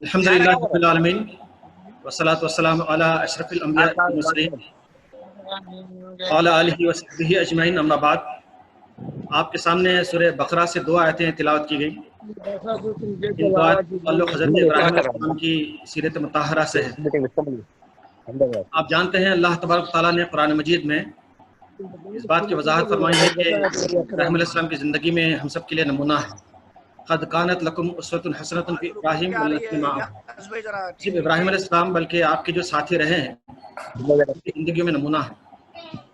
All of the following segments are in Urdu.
الحمدللہ رب العالمین والصلاة والسلام علی اشرف الانبیاء والمرسلین وعلی آلہ وصحبہ اجمعین، اما بعد۔ آپ کے سامنے سورہ بقرہ سے 2 آیتیں تلاوت کی گئیں۔ ان 2 آیتوں کا تعلق حضرت ابراہیم علیہ السلام کی سیرت مطہرہ سے ہے۔ آپ جانتے ہیں اللہ تبارک تعالیٰ نے قرآن مجید میں اس بات کی وضاحت فرمائی ہے کہ ابراہیم علیہ السلام کی زندگی میں ہم سب کے لیے نمونہ ہے۔ قد کانت لکم اسوۃ حسنۃ فی ابراہیم والذین معہ، صرف ابراہیم علیہ السلام بلکہ آپ کے جو ساتھی رہے ہیں ان کی زندگی میں نمونہ ہے۔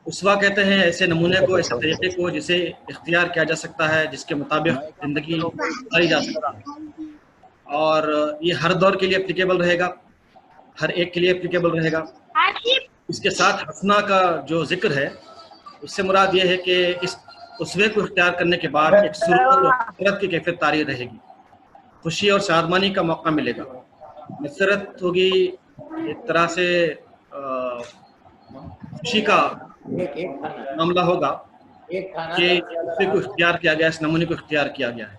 اسوہ کہتے ہیں ایسے نمونے کو، ایسے طریقے کو جسے اختیار کیا جا سکتا ہے، جس کے مطابق زندگی گزاری جا سکتی ہے، اور یہ ہر دور کے لیے اپلیکیبل رہے گا، ہر ایک کے لیے اپلیکیبل رہے گا۔ اس کے ساتھ حسنہ کا جو ذکر ہے اس سے مراد یہ ہے کہ اس اسوے کو اختیار کرنے کے بعد ایک سرور اور مسرت کی کیفیت طاری رہے گی، خوشی اور شادمانی کا موقع ملے گا، مسرت ہوگی، ایک طرح سے خوشی کا معاملہ ہوگا کہ اسوے کو اختیار کیا گیا، اس نمونے کو اختیار کیا گیا ہے۔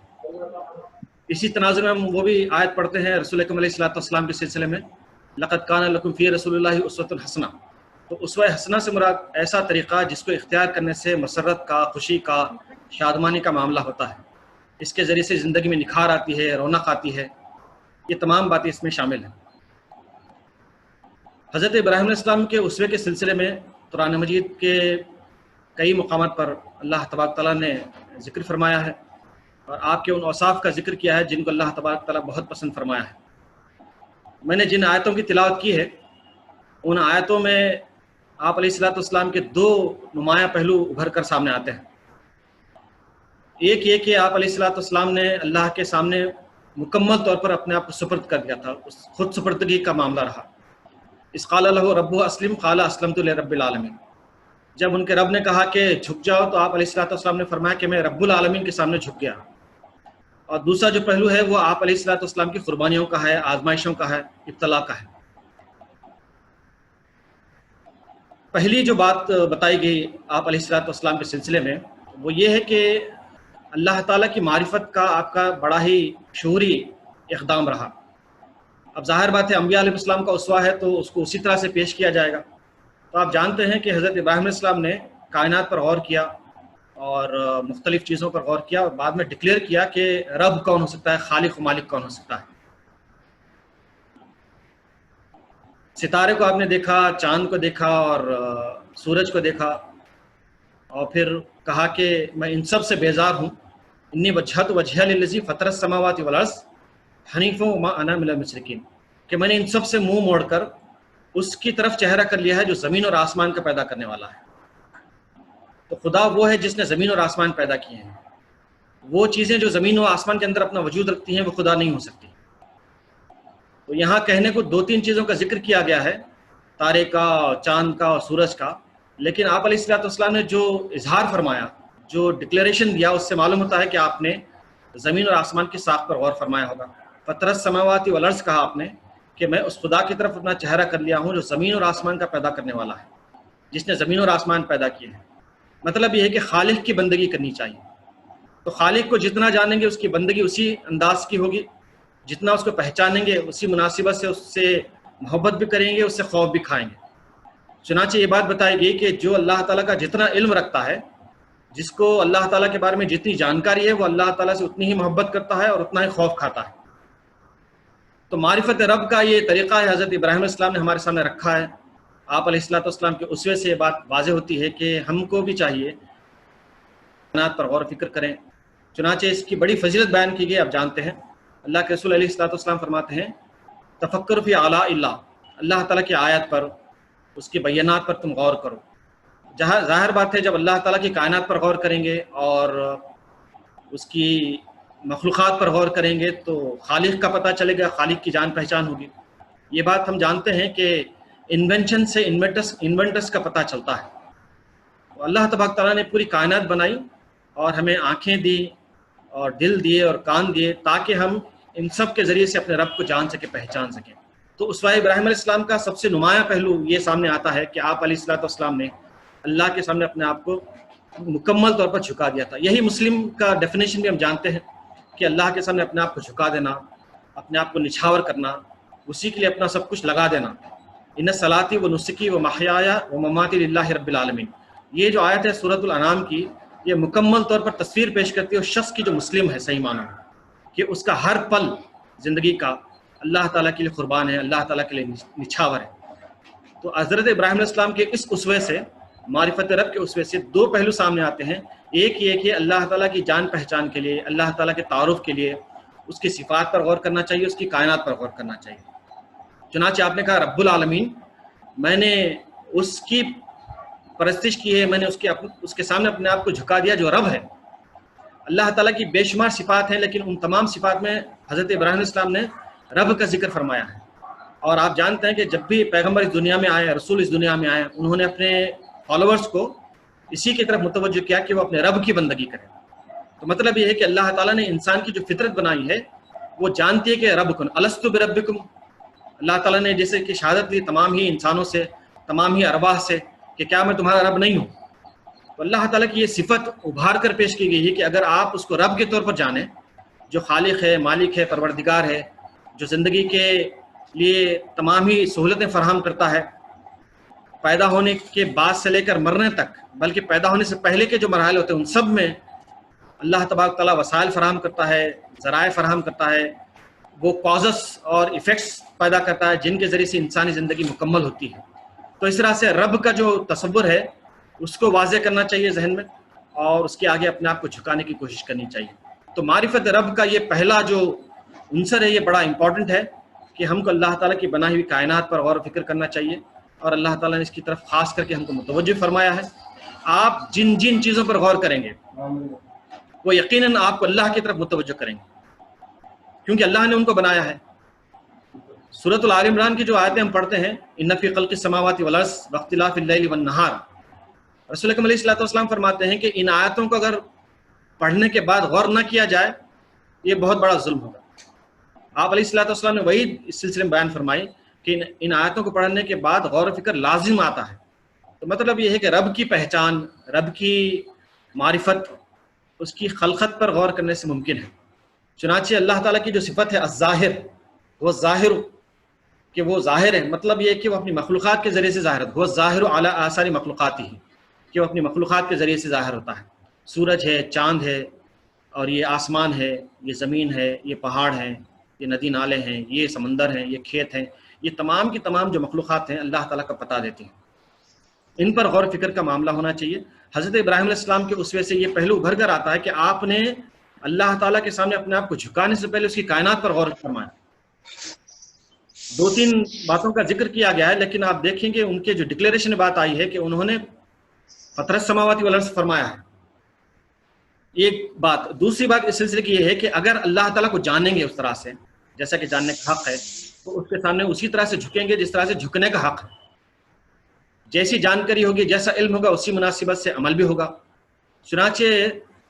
اسی تناظر میں ہم وہ بھی آیت پڑھتے ہیں رسول اکرم علیہ السلام کے سلسلے میں، لقد کان لکم فی رسول اللہ اسوۃ حسنہ۔ تو اسوہ حسنہ سے مراد ایسا طریقہ جس کو اختیار کرنے سے مسرت کا، خوشی کا، شادمانی کا معاملہ ہوتا ہے، اس کے ذریعے سے زندگی میں نکھار آتی ہے، رونق آتی ہے، یہ تمام باتیں اس میں شامل ہیں۔ حضرت ابراہیم علیہ السلام کے اسوے کے سلسلے میں قرآن مجید کے کئی مقامات پر اللہ تبارک تعالیٰ نے ذکر فرمایا ہے، اور آپ کے ان اوصاف کا ذکر کیا ہے جن کو اللہ تبارک تعالیٰ بہت پسند فرمایا ہے۔ میں نے جن آیتوں کی تلاوت کی ہے ان آیتوں میں آپ علیہ السلام کے 2 نمایاں پہلو ابھر کر سامنے آتے ہیں۔ ایک یہ کہ آپ علیہ السلام نے اللہ کے سامنے مکمل طور پر اپنے آپ کو سپرد کر دیا تھا، خود سپردگی کا معاملہ رہا۔ اس قال لہ ربہ اسلم قال اسلمت لرب العالمین، جب ان کے رب نے کہا کہ جھک جاؤ تو آپ علیہ السلام نے فرمایا کہ میں رب العالمین کے سامنے جھک گیا۔ اور دوسرا جو پہلو ہے وہ آپ علیہ السلام کی قربانیوں کا ہے، آزمائشوں کا ہے، ابتلا کا ہے۔ پہلی جو بات بتائی گئی آپ علیہ السلام کے سلسلے میں وہ یہ ہے کہ اللہ تعالیٰ کی معرفت کا آپ کا بڑا ہی شعوری اقدام رہا۔ اب ظاہر بات ہے انبیاء علیہ السلام کا اسوہ ہے تو اس کو اسی طرح سے پیش کیا جائے گا۔ تو آپ جانتے ہیں کہ حضرت ابراہیم علیہ السلام نے کائنات پر غور کیا اور مختلف چیزوں پر غور کیا، اور بعد میں ڈکلیئر کیا کہ رب کون ہو سکتا ہے، خالق و مالک کون ہو سکتا ہے۔ ستارے کو آپ نے دیکھا، چاند کو دیکھا اور سورج کو دیکھا، اور پھر کہا کہ میں ان سب سے بیزار ہوں، انی وجہت وجہہ للذی فطر السماوات والارض حنیفا وما انا من المشرکین، کہ میں نے ان سب سے منہ موڑ کر اس کی طرف چہرہ کر لیا ہے جو زمین اور آسمان کا پیدا کرنے والا ہے۔ تو خدا وہ ہے جس نے زمین اور آسمان پیدا کیے ہیں، وہ چیزیں جو زمین و آسمان کے اندر اپنا وجود رکھتی ہیں وہ خدا نہیں ہو سکتی۔ تو یہاں کہنے کو 2-3 چیزوں کا ذکر کیا گیا ہے، تارے کا، چاند کا اور سورج کا، لیکن آپ علیہ السلام نے جو اظہار فرمایا، جو ڈکلیریشن دیا، اس سے معلوم ہوتا ہے کہ آپ نے زمین اور آسمان کی ساخت پر غور فرمایا ہوگا۔ فطر السماوات والارض کہا آپ نے کہ میں اس خدا کی طرف اپنا چہرہ کر لیا ہوں جو زمین اور آسمان کا پیدا کرنے والا ہے، جس نے زمین اور آسمان پیدا کیے ہیں۔ مطلب یہ ہے کہ خالق کی بندگی کرنی چاہیے۔ تو خالق کو جتنا جانیں گے اس کی بندگی اسی انداز کی ہوگی، جتنا اس کو پہچانیں گے اسی مناسبت سے اس سے محبت بھی کریں گے، اس سے خوف بھی کھائیں گے۔ چنانچہ یہ بات بتائی گئی کہ جو اللہ تعالیٰ کا جتنا علم رکھتا ہے، جس کو اللہ تعالیٰ کے بارے میں جتنی جانکاری ہے، وہ اللہ تعالیٰ سے اتنی ہی محبت کرتا ہے اور اتنا ہی خوف کھاتا ہے۔ تو معرفت رب کا یہ طریقہ ہے حضرت ابراہیم علیہ السلام نے ہمارے سامنے رکھا ہے۔ آپ علیہ السلام کے اسوے سے یہ بات واضح ہوتی ہے کہ ہم کو بھی چاہیے کائنات پر غور و فکر کریں۔ چنانچہ اس کی بڑی فضیلت بیان کی گئی، آپ جانتے ہیں اللہ کے رسول علیہ السلام فرماتے ہیں تفکر فی آلاء اللہ، اللہ تعالیٰ کی آیت پر، اس کی بیانات پر تم غور کرو۔ جہاں ظاہر بات ہے جب اللہ تعالیٰ کی کائنات پر غور کریں گے اور اس کی مخلوقات پر غور کریں گے تو خالق کا پتہ چلے گا، خالق کی جان پہچان ہوگی۔ یہ بات ہم جانتے ہیں کہ انوینشن سے انوینٹرس کا پتہ چلتا ہے۔ تو اللہ تبارک تعالیٰ نے پوری کائنات بنائی اور ہمیں آنکھیں دی اور دل دیے اور کان دیے تاکہ ہم ان سب کے ذریعے سے اپنے رب کو جان سکیں، پہچان سکیں۔ تو اسوہ ابراہیم علیہ السلام کا سب سے نمایاں پہلو یہ سامنے آتا ہے کہ آپ علیہ السلام نے اللہ کے سامنے اپنے آپ کو مکمل طور پر جھکا دیا تھا۔ یہی مسلم کا ڈیفینیشن بھی ہم جانتے ہیں کہ اللہ کے سامنے اپنے آپ کو جھکا دینا، اپنے آپ کو نچھاور کرنا، اسی کے لیے اپنا سب کچھ لگا دینا. ان صلاتی و نسکی و محیایا و مماتی للہ رب العالمین. یہ جو آیت ہے سورۃ الانعام کی، یہ مکمل طور پر تصویر پیش کرتی ہے اس شخص کی جو مسلم ہے صحیح معنوں میں، کہ اس کا ہر پل زندگی کا اللہ تعالیٰ کے لیے قربان ہے، اللہ تعالیٰ کے لیے نچھاور ہے. تو حضرت ابراہیم علیہ السلام کے اس اسوے سے، معرفت رب کے اسوے سے دو پہلو سامنے آتے ہیں. ایک یہ کہ اللہ تعالیٰ کی جان پہچان کے لیے، اللہ تعالیٰ کے تعارف کے لیے اس کی صفات پر غور کرنا چاہیے، اس کی کائنات پر غور کرنا چاہیے. چنانچہ آپ نے کہا رب العالمین، میں نے اس کی پرستش کی ہے، میں نے اس کے سامنے اپنے آپ کو جھکا دیا جو رب ہے. اللہ تعالیٰ کی بے شمار صفات ہیں، لیکن ان تمام صفات میں حضرت ابراہیم علیہ السلام نے رب کا ذکر فرمایا ہے. اور آپ جانتے ہیں کہ جب بھی پیغمبر اس دنیا میں آئے، رسول اس دنیا میں آئے، انہوں نے اپنے فالوورز کو اسی کی طرف متوجہ کیا کہ وہ اپنے رب کی بندگی کریں. تو مطلب یہ ہے کہ اللہ تعالیٰ نے انسان کی جو فطرت بنائی ہے وہ جانتی ہے کہ رب کن الستو بربکم. اللہ تعالیٰ نے جیسے کہ شہادت لی تمام ہی انسانوں سے، تمام ہی ارواح سے، کہ کیا میں تمہارا رب نہیں ہوں. تو اللہ تعالیٰ کی یہ صفت ابھار کر پیش کی گئی ہے کہ اگر آپ اس کو رب کے طور پر جانیں، جو خالق ہے، مالک ہے، پروردگار ہے، جو زندگی کے لیے تمام ہی سہولتیں فراہم کرتا ہے، پیدا ہونے کے بعد سے لے کر مرنے تک، بلکہ پیدا ہونے سے پہلے کے جو مراحل ہوتے ہیں ان سب میں اللہ تبارک تعالیٰ وسائل فراہم کرتا ہے، ذرائع فراہم کرتا ہے، وہ کازز اور ایفیکٹس پیدا کرتا ہے جن کے ذریعے سے انسانی زندگی مکمل ہوتی ہے. تو اس طرح سے رب کا جو تصور ہے اس کو واضح کرنا چاہیے ذہن میں، اور اس کے آگے اپنے آپ کو جھکانے کی کوشش کرنی چاہیے. تو معرفت رب کا یہ پہلا جو عنصر ہے یہ بڑا امپورٹنٹ ہے کہ ہم کو اللہ تعالیٰ کی بنائی ہوئی کائنات پر غور و فکر کرنا چاہیے، اور اللہ تعالیٰ نے اس کی طرف خاص کر کے ہم کو متوجہ فرمایا ہے. آپ جن جن چیزوں پر غور کریں گے وہ یقیناً آپ کو اللہ کی طرف متوجہ کریں گے، کیونکہ اللہ نے ان کو بنایا ہے. سورۃ آل عمران کی جو آیتیں ہم پڑھتے ہیں، ان فی خلق السماوات والارض واختلاف اللیل والنہار، رسول اکرم علیہ الصلوۃ والسلام فرماتے ہیں کہ ان آیتوں کو اگر پڑھنے کے بعد غور نہ کیا جائے یہ بہت بڑا ظلم ہوگا. آپ علیہ الصلوۃ والسلام نے وہی اس سلسلے میں بیان فرمائی کہ ان آیتوں کو پڑھنے کے بعد غور و فکر لازم آتا ہے. تو مطلب یہ ہے کہ رب کی پہچان، رب کی معرفت، اس کی خلقت پر غور کرنے سے ممکن ہے. چنانچہ اللہ تعالیٰ کی جو صفت ہے الظاہر، وہ ظاہر، کہ وہ ظاہر ہے، مطلب یہ ہے کہ وہ اپنی مخلوقات کے ذریعے سے ظاہر ہے. وہ ظاہر علی آثار مخلوقاتی ہی، کہ وہ اپنی مخلوقات کے ذریعے سے ظاہر ہوتا ہے. سورج ہے، چاند ہے، اور یہ آسمان ہے، یہ زمین ہے، یہ پہاڑ ہیں، یہ ندی نالے ہیں، یہ سمندر ہیں، یہ کھیت ہیں، یہ تمام کی تمام جو مخلوقات ہیں اللہ تعالیٰ کا پتہ دیتی ہیں. ان پر غور و فکر کا معاملہ ہونا چاہیے. حضرت ابراہیم علیہ السلام کے اسوے سے یہ پہلو ابھر کر آتا ہے کہ آپ نے اللہ تعالیٰ کے سامنے اپنے آپ کو جھکانے سے پہلے اس کی کائنات پر غور فرمایا. دو تین باتوں کا ذکر کیا گیا ہے، لیکن آپ دیکھیں گے ان کے جو ڈکلیریشن بات آئی ہے کہ انہوں نے فطر السماوات والارض فرمایا ہے. ایک بات. دوسری بات اس سلسلے کی یہ ہے کہ اگر اللہ تعالیٰ کو جانیں گے اس طرح سے جیسا کہ جاننے کا حق ہے، تو اس کے سامنے اسی طرح سے جھکیں گے جس طرح سے جھکنے کا حق ہے. جیسی جانکاری ہوگی، جیسا علم ہوگا، اسی مناسبت سے عمل بھی ہوگا. چنانچہ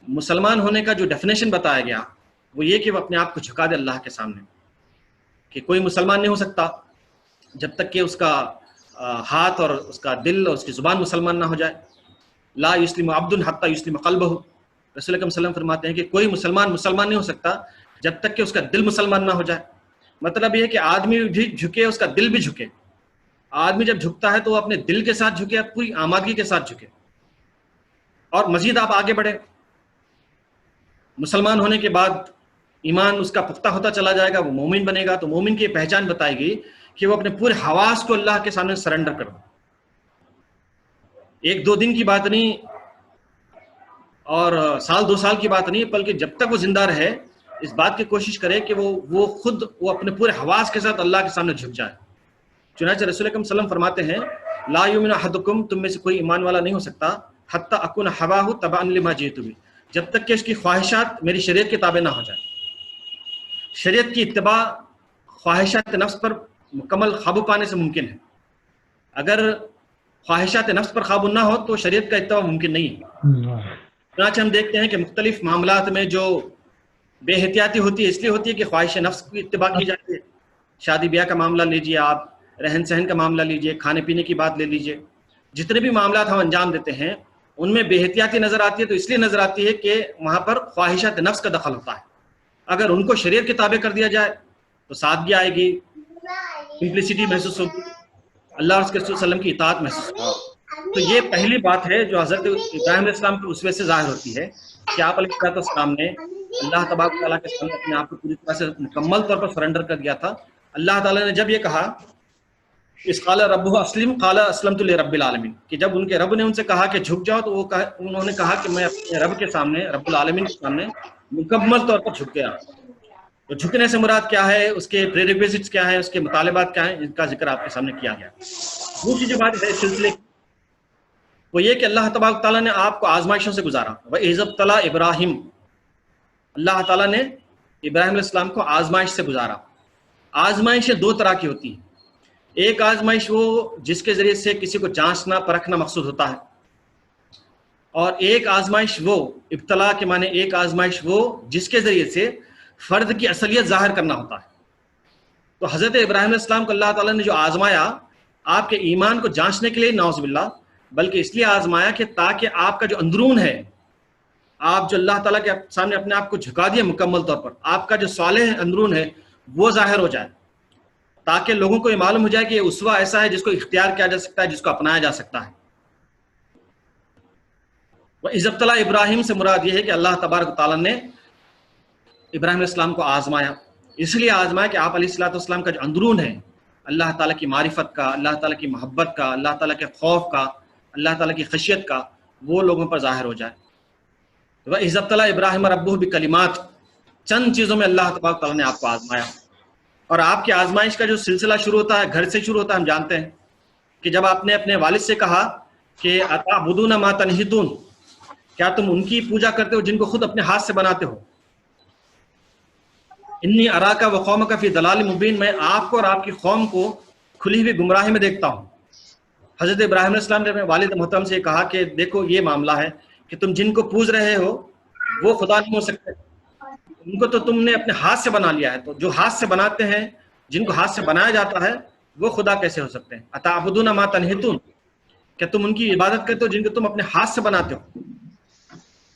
مسلمان ہونے کا جو ڈیفینیشن بتایا گیا وہ یہ کہ وہ اپنے آپ کو جھکا دے اللہ کے سامنے، کہ کوئی مسلمان نہیں ہو سکتا جب تک کہ اس کا ہاتھ اور اس کا دل اور اس کی زبان مسلمان نہ ہو جائے. لا یسلم عبد حتی یسلم قلبہ، رسول اکرم صلی اللہ علیہ وسلم فرماتے ہیں کہ کوئی مسلمان نہیں ہو سکتا جب تک کہ اس کا دل مسلمان نہ ہو جائے. مطلب یہ ہے کہ آدمی بھی جھکے، اس کا دل بھی جھکے. آدمی جب جھکتا ہے تو وہ اپنے دل کے ساتھ جھکے، پوری آمادگی کے ساتھ جھکے، اور مزید آپ آگے بڑھیں. مسلمان ہونے کے بعد ایمان اس کا پختہ ہوتا چلا جائے گا، وہ مومن بنے گا. تو مومن کی پہچان بتائی گئی کہ وہ اپنے پورے حواس کو اللہ کے سامنے سرنڈر کر دے. ایک دو دن کی بات نہیں اور سال دو سال کی بات نہیں، بلکہ جب تک وہ زندہ رہے اس بات کی کوشش کرے کہ وہ خود اپنے پورے حواس کے ساتھ اللہ کے سامنے جھک جائے. چنانچہ رسول اکرم صلی اللہ علیہ وسلم فرماتے ہیں لا یؤمن احدکم، تم میں سے کوئی ایمان والا نہیں ہو سکتا حتی اکون ہواہ تبعا لما جئت بہ، جب تک کہ اس کی خواہشات میری شریعت کے تابع نہ ہو جائے. شریعت کی اتباع خواہشات نفس پر مکمل قابو پانے سے ممکن ہے. اگر خواہشات نفس پر قابو نہ ہو تو شریعت کا اتباع ممکن نہیں ہے. چنانچہ ہم دیکھتے ہیں کہ مختلف معاملات میں جو بے احتیاطی ہوتی ہے اس لیے ہوتی ہے کہ خواہش نفس کی اتباع کی جاتی ہے. شادی بیاہ کا معاملہ لیجیے، آپ رہن سہن کا معاملہ لیجیے، کھانے پینے کی بات لے لیجیے، جتنے بھی معاملات ہم انجام دیتے ہیں ان میں بے احتیاطی نظر آتی ہے. تو اس لیے نظر آتی ہے کہ وہاں پر خواہشات نفس کا دخل ہوتا ہے. اگر ان کو شریعت کے تابع کر دیا جائے تو سادگی آئے گی، سمپلسٹی محسوس ہوگی، اللہ اور اس کے رسول صلی اللہ علیہ وسلم کی اطاعت محسوس ہوگی۔ تو یہ پہلی بات ہے جو حضرت ابراہیم علیہ السلام کے اسوے سے ظاہر ہوتی ہے کہ آپ علیہ السلام نے اللہ تبارک و تعالیٰ کے سامنے اپنے آپ کو پوری طرح سے مکمل طور پر سرنڈر کر دیا تھا۔ اللہ تعالیٰ نے جب یہ کہا اس قال ربہ اسلم قال اسلمت لرب العالمین، کہ جب ان کے رب نے ان سے کہا کہ جھک جاؤ تو انہوں نے کہا کہ میں اپنے رب کے سامنے، رب العالمین کے سامنے مکمل طور پر جھک گیا۔ تو جھکنے سے مراد کیا ہے، اس کے پریریکویزٹس کیا ہیں، اس کے مطالبات کیا ہیں، ان کا ذکر آپ کے سامنے کیا گیا۔ دوسری جو بات ہے اس سلسلے کی وہ یہ کہ اللہ تبارک تعالیٰ نے آپ کو آزمائشوں سے گزارا۔ وَإِذِ ابْتَلَىٰ ابراہیم، اللہ تعالیٰ نے ابراہیم علیہ السلام کو آزمائش سے گزارا۔ آزمائشیں دو طرح کی ہوتی ہیں، ایک آزمائش وہ جس کے ذریعے سے کسی کو جانچنا پرکھنا مقصود ہوتا ہے، اور ایک آزمائش وہ، ابتلا کے معنی ایک آزمائش وہ جس کے ذریعے سے فرد کی اصلیت ظاہر کرنا ہوتا ہے۔ تو حضرت ابراہیم علیہ السلام کو اللہ تعالیٰ نے جو آزمایا آپ کے ایمان کو جانچنے کے لیے، نعوذ باللہ، بلکہ اس لیے آزمایا کہ تاکہ آپ کا جو اندرون ہے، آپ جو اللہ تعالیٰ کے سامنے اپنے آپ کو جھکا دیا مکمل طور پر، آپ کا جو صالح اندرون ہے وہ ظاہر ہو جائے، تاکہ لوگوں کو یہ معلوم ہو جائے کہ یہ اسوہ ایسا ہے جس کو اختیار کیا جا سکتا ہے، جس کو اپنایا جا سکتا ہے۔ وَإِذِ ابْتَلَىٰ ابراہیم سے مراد یہ ہے کہ اللہ تبارک تعالیٰ نے ابراہیم علیہ السلام کو آزمایا، اس لیے آزمایا کہ آپ علیہ السلام کا جو اندرون ہے اللہ تعالیٰ کی معرفت کا، اللہ تعالیٰ کی محبت کا، اللہ تعالیٰ کے خوف کا، اللہ تعالیٰ کی خشیت کا، وہ لوگوں پر ظاہر ہو جائے۔ وَإِذِ ابْتَلَىٰ ابراہیم ربہ بکلمات، چند چیزوں میں اللہ تبارک تعالیٰ نے آپ کو آزمایا۔ اور آپ کی آزمائش کا جو سلسلہ شروع ہوتا ہے گھر سے شروع ہوتا ہے، ہم جانتے ہیں کہ جب آپ نے اپنے والد سے کہا کہ اتعبدون ما تنحتون، کیا تم ان کی پوجا کرتے ہو جن کو خود اپنے ہاتھ سے بناتے ہو؟ انی اراک و قومک فی ضلال مبین، میں آپ کو اور آپ کی قوم کو کھلی ہوئی گمراہی میں دیکھتا ہوں۔ حضرت ابراہیم علیہ السلام نے اپنے والد محترم سے کہا کہ دیکھو یہ معاملہ ہے کہ تم جن کو پوج رہے ہو وہ خدا نہیں ہو سکتے، ان کو تو تم نے اپنے ہاتھ سے بنا لیا ہے، تو جو ہاتھ سے بناتے ہیں، جن کو ہاتھ سے بنایا جاتا ہے، وہ خدا کیسے ہو سکتے ہیں؟ اتعبدون ما تنحتون، کہ تم ان کی عبادت کرتے ہو جن کو تم اپنے ہاتھ سے بناتے ہو۔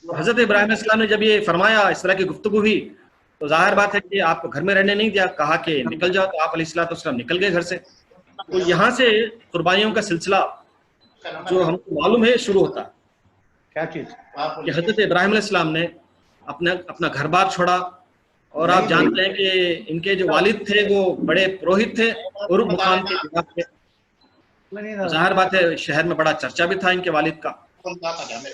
تو حضرت ابراہیم علیہ السلام نے جب یہ فرمایا، اس طرح کی گفتگو ہوئی، تو ظاہر بات ہے کہ آپ کو گھر میں رہنے نہیں دیا، کہا کہ نکل جاؤ، تو آپ علیہ السلام نکل گئے گھر سے۔ تو یہاں سے قربانیوں کا سلسلہ جو ہم کو معلوم ہے شروع ہوتا ہے، کیا چیز کہ حضرت ابراہیم علیہ السلام نے اپنا گھر بار چھوڑا، اور آپ جانتے ہیں کہ ان کے جو والد تھے وہ بڑے پروہت تھے، عرب مقام کے لحاظ سے، ظاہر بات ہے شہر میں بڑا چرچا بھی تھا ان کے والد کا۔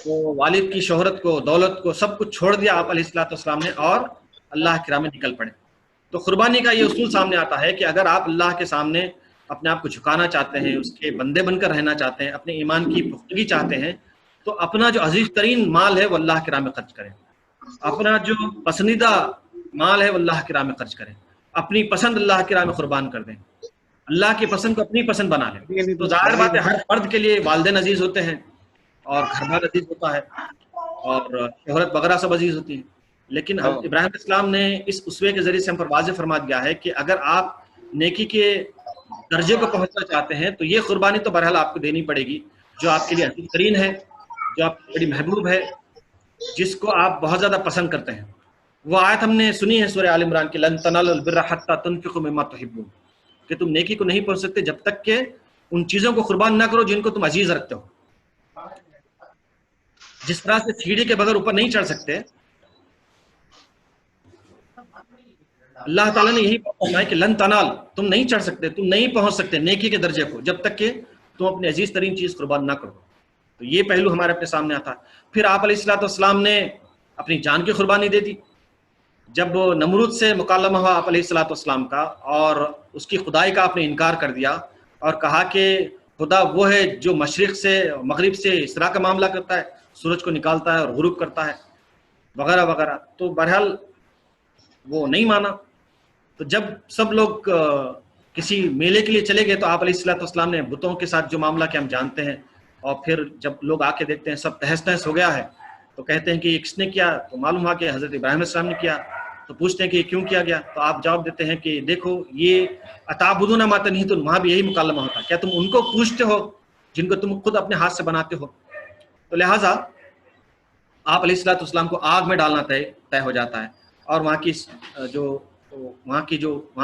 تو والد کی شہرت کو، دولت کو، سب کچھ چھوڑ دیا آپ علیہ السلام نے اور اللہ کے راہ میں نکل پڑے۔ تو قربانی کا یہ اصول سامنے آتا ہے کہ اگر آپ اللہ کے سامنے اپنے آپ کو جھکانا چاہتے ہیں، اس کے بندے بن کر رہنا چاہتے ہیں، اپنے ایمان کی پختگی چاہتے ہیں، تو اپنا جو عزیز ترین مال ہے وہ اللہ کے راہ میں خرچ کریں، اپنا جو پسندیدہ مال ہے وہ اللہ کے راہ میں خرچ کریں، اپنی پسند اللہ کے راہ میں قربان کر دیں، اللہ کی پسند کو اپنی پسند بنا لیں۔ تو ظاہر بات ہے ہر فرد کے لیے والدین عزیز ہوتے ہیں، اور گھر بار عزیز ہوتا ہے، اور شہرت وغیرہ سب عزیز ہوتی ہے، لیکن ابراہیم علیہ السلام نے اس اسوے کے ذریعے سے ہم پر واضح فرما دیا ہے کہ اگر آپ نیکی کے درجے کو پہنچنا چاہتے ہیں تو یہ قربانی تو بہرحال آپ کو دینی پڑے گی جو آپ کے لیے عزیز ترین ہے، جو آپ کی بڑی محبوب ہے، جس کو آپ بہت زیادہ پسند کرتے ہیں۔ وہ آیت ہم نے سنی ہے سورہ آل عمران کی، لن تنالوا البر حتی تنفقوا مما تحبون، کہ تم نیکی کو نہیں پہنچ سکتے جب تک کہ ان چیزوں کو قربان نہ کرو جن کو تم عزیز رکھتے ہو۔ جس طرح سے سیڑھی کے بغیر اوپر نہیں چڑھ سکتے، اللہ تعالیٰ نے یہی فرمایا کہ لن تنال، تم نہیں چڑھ سکتے، تم نہیں پہنچ سکتے نیکی کے درجے کو جب تک کہ تم اپنی عزیز ترین چیز قربان نہ کرو۔ تو یہ پہلو ہمارے اپنے سامنے آتا ہے۔ پھر آپ علیہ السلام نے اپنی جان کی قربانی دے دی۔ جب نمرود سے مکالمہ ہوا آپ علیہ السلام کا، اور اس کی خدائی کا آپ نے انکار کر دیا اور کہا کہ خدا وہ ہے جو مشرق سے مغرب سے اس طرح کا معاملہ کرتا ہے، سورج کو نکالتا ہے اور غروب کرتا ہے وغیرہ وغیرہ، تو بہرحال وہ نہیں مانا۔ تو جب سب لوگ کسی میلے کے لیے چلے گئے تو آپ علیہ السلام نے بتوں کے ساتھ جو معاملہ کہ ہم جانتے ہیں، اور پھر جب لوگ آ کے دیکھتے ہیں سب تہس نہس ہو گیا ہے، تو کہتے ہیں کہ یہ کس نے کیا؟ تو معلوم ہوا کہ حضرت ابراہیم علیہ السلام نے کیا۔ تو پوچھتے ہیں کہ یہ کیوں کیا گیا؟ تو آپ جواب دیتے ہیں کہ دیکھو یہ اتعبدون ما تنحتون، وہاں بھی یہی مکالمہ ہوتا ہے، کیا تم ان کو پوچھتے ہو جن کو تم خود اپنے ہاتھ سے بناتے ہو؟ تو لہٰذا آپ علیہ السلام کو آگ میں ڈالنا طے ہو جاتا ہے، اور وہاں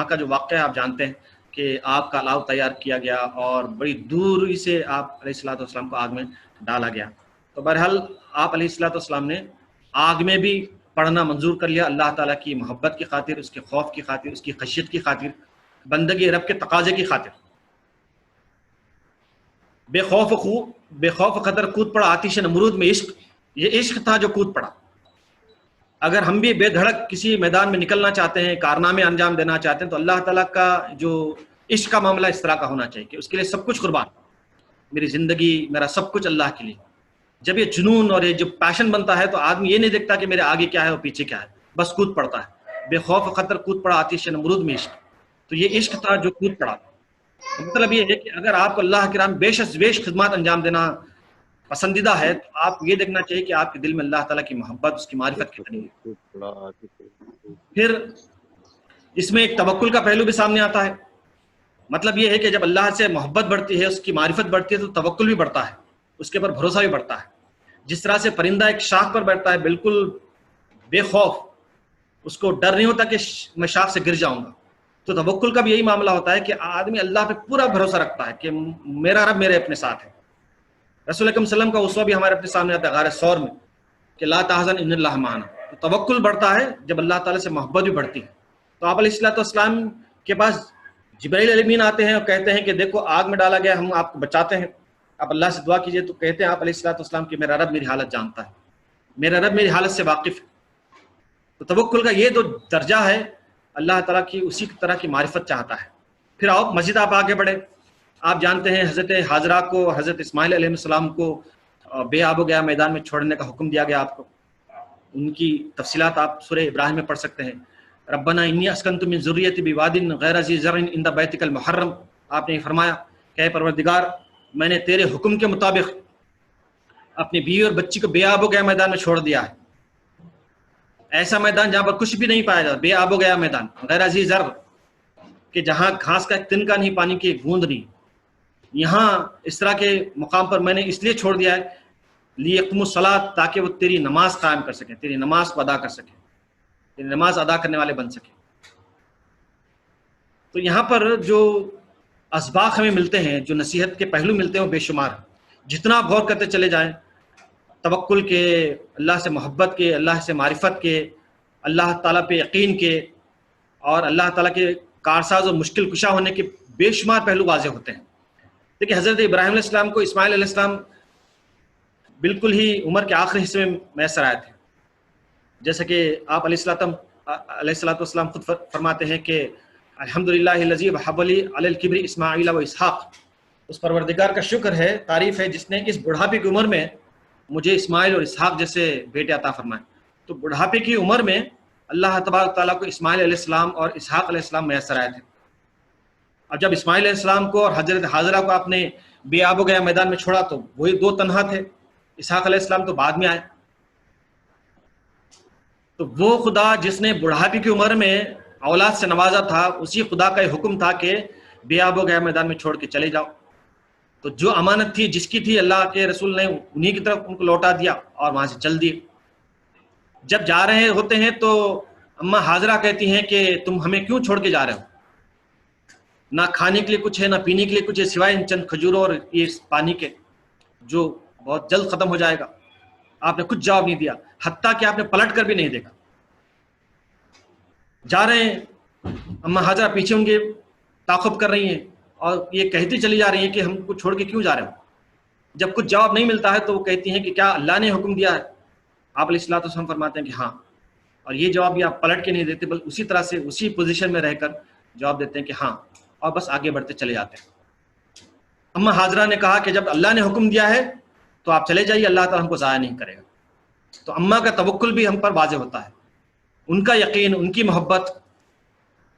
کا جو واقعہ آپ جانتے ہیں کہ آگ کا الاؤ تیار کیا گیا اور بڑی دوری سے آپ علیہ الصلوۃ والسلام کو آگ میں ڈالا گیا. تو بہرحال آپ علیہ الصلوۃ والسلام نے آگ میں بھی پڑھنا منظور کر لیا اللہ تعالیٰ کی محبت کی خاطر، اس کے خوف کی خاطر، اس کی خشیت کی خاطر، بندگی رب کے تقاضے کی خاطر. بے خوف خطر کود پڑا آتش نمرود میں عشق. یہ عشق تھا جو کود پڑا. اگر ہم بھی بے دھڑک کسی میدان میں نکلنا چاہتے ہیں، کارنامے انجام دینا چاہتے ہیں، تو اللہ تعالیٰ کا جو عشق کا معاملہ اس طرح کا ہونا چاہیے کہ اس کے لیے سب کچھ قربان، میری زندگی، میرا سب کچھ اللہ کے لیے. جب یہ جنون اور یہ جو پیشن بنتا ہے تو آدمی یہ نہیں دیکھتا کہ میرے آگے کیا ہے اور پیچھے کیا ہے، بس کود پڑتا ہے. بے خوف خطر کود پڑا آتش نمرود میں عشق. تو یہ عشق تھا جو کود پڑا. مطلب یہ ہے کہ اگر آپ کو اللہ کے نام بیش از بیش خدمات انجام دینا پسندیدہ ہے تو آپ یہ دیکھنا چاہیے کہ آپ کے دل میں اللہ تعالیٰ کی محبت، اس کی معرفت کتنی ہے. پھر اس میں ایک توکل کا پہلو بھی سامنے آتا ہے. مطلب یہ ہے کہ جب اللہ سے محبت بڑھتی ہے، اس کی معرفت بڑھتی ہے، تو توکل بھی بڑھتا ہے، اس کے اوپر بھروسہ بھی بڑھتا ہے. جس طرح سے پرندہ ایک شاخ پر بیٹھتا ہے بالکل بے خوف، اس کو ڈر نہیں ہوتا کہ میں شاخ سے گر جاؤں گا، تو توکل کا بھی یہی معاملہ ہوتا ہے کہ آدمی اللہ پہ پورا بھروسہ رکھتا ہے کہ میرا رب میرے اپنے ساتھ ہے. رسول اکرم صلی اللہ علیہ وسلم کا اسوہ بھی ہمارے اپنے سامنے آتا ہے غار ثور میں کہ لا تحزن ان اللہ معنا. تو توکل بڑھتا ہے جب اللہ تعالیٰ سے محبت بھی بڑھتی ہے. تو آپ علیہ الصلوۃ والسلام کے پاس جبرائیل علیہ السلام آتے ہیں اور کہتے ہیں کہ دیکھو آگ میں ڈالا گیا، ہم آپ کو بچاتے ہیں، آپ اللہ سے دعا کیجئے. تو کہتے ہیں آپ علیہ الصلوۃ والسلام کہ میرا رب میری حالت جانتا ہے، میرا رب میری حالت سے واقف ہے. تو توکل کا یہ جو درجہ ہے اللہ تعالیٰ کی اسی طرح کی معرفت چاہتا ہے. پھر آپ مزید آپ آگے بڑھے. آپ جانتے ہیں حضرت حاجرہ کو حضرت اسماعیل علیہ السلام کو بے آب و گیا میدان میں چھوڑنے کا حکم دیا گیا آپ کو. ان کی تفصیلات آپ سورہ ابراہیم میں پڑھ سکتے ہیں. ربنا انی اسکنت من ذریتی بواد غیر ذی زرع عند بیتک المحرم. آپ نے فرمایا کہ اے پروردگار، میں نے تیرے حکم کے مطابق اپنی بیوی اور بچی کو بے آب و گیا میدان میں چھوڑ دیا ہے. ایسا میدان جہاں پر کچھ بھی نہیں پایا جاتا، بے آب و گیا میدان، غیر ذی زرع، کہ جہاں گھاس کا ایک تن کا نہیں، پانی کی ایک بوند نہیں. یہاں اس طرح کے مقام پر میں نے اس لیے چھوڑ دیا ہے لیقم الصلاۃ، تاکہ وہ تیری نماز قائم کر سکیں، تیری نماز کو ادا کر سکیں، تیری نماز ادا کرنے والے بن سکیں. تو یہاں پر جو اسباق ہمیں ملتے ہیں، جو نصیحت کے پہلو ملتے ہیں، وہ بے شمار. جتنا غور کرتے چلے جائیں توکل کے، اللہ سے محبت کے، اللہ سے معرفت کے، اللہ تعالیٰ پہ یقین کے، اور اللہ تعالیٰ کے کارساز اور مشکل کشا ہونے کے بے شمار پہلو واضح ہوتے ہیں. دیکھیں حضرت ابراہیم علیہ السلام کو اسماعیل علیہ السلام بالکل ہی عمر کے آخری حصے میں میسر آئے تھے. جیسا کہ آپ علیہ الصلوۃ والسلام خود فرماتے ہیں کہ الحمدللہ الذی وہب لی علی الکبر اسماعیل و اسحاق. اس پروردگار کا شکر ہے، تعریف ہے، جس نے اس بڑھاپے کی عمر میں مجھے اسماعیل اور اسحاق جیسے بیٹے عطا فرمائے. تو بڑھاپے کی عمر میں اللہ تبارک تعالیٰ کو اسماعیل علیہ السلام اور اسحاق علیہ السلام میسر آئے تھے. اور جب اسماعیل علیہ السلام کو اور حضرت حاجرہ کو آپ نے بے آب و گیا میدان میں چھوڑا تو وہی دو تنہا تھے. اسحاق علیہ السلام تو بعد میں آئے. تو وہ خدا جس نے بڑھاپے کی عمر میں اولاد سے نوازا تھا، اسی خدا کا یہ حکم تھا کہ بے آب و گیا میدان میں چھوڑ کے چلے جاؤ. تو جو امانت تھی، جس کی تھی، اللہ کے رسول نے انہی کی طرف ان کو لوٹا دیا اور وہاں سے چل دیے. جب جا رہے ہوتے ہیں تو اماں حاجرہ کہتی ہیں کہ تم ہمیں کیوں چھوڑ کے جا رہے ہو؟ نہ کھانے کے لیے کچھ ہے، نہ پینے کے لیے کچھ ہے، سوائے ان چند کھجوروں اور اس پانی کے جو بہت جلد ختم ہو جائے گا. آپ نے کچھ جواب نہیں دیا، حتیٰ کہ آپ نے پلٹ کر بھی نہیں دیکھا. جا رہے ہیں، اماں حاجرہ پیچھے ان کے تعاقب کر رہی ہیں اور یہ کہتی چلی جا رہی ہیں کہ ہم کو چھوڑ کے کیوں جا رہے ہو. جب کچھ جواب نہیں ملتا ہے تو وہ کہتی ہیں کہ کیا اللہ نے حکم دیا ہے؟ آپ علیہ الصلوۃ والسلام فرماتے ہیں کہ ہاں. اور یہ جواب بھی آپ پلٹ کے نہیں دیتے، بلکہ اسی طرح سے اسی پوزیشن میں رہ کر جواب دیتے ہیں کہ ہاں، اور بس آگے بڑھتے چلے جاتے ہیں. اماں حاجرہ نے کہا کہ جب اللہ نے حکم دیا ہے تو آپ چلے جائیے، اللہ تعالیٰ ہم کو ضائع نہیں کرے گا. تو اماں کا توکل بھی ہم پر واضح ہوتا ہے، ان کا یقین، ان کی محبت،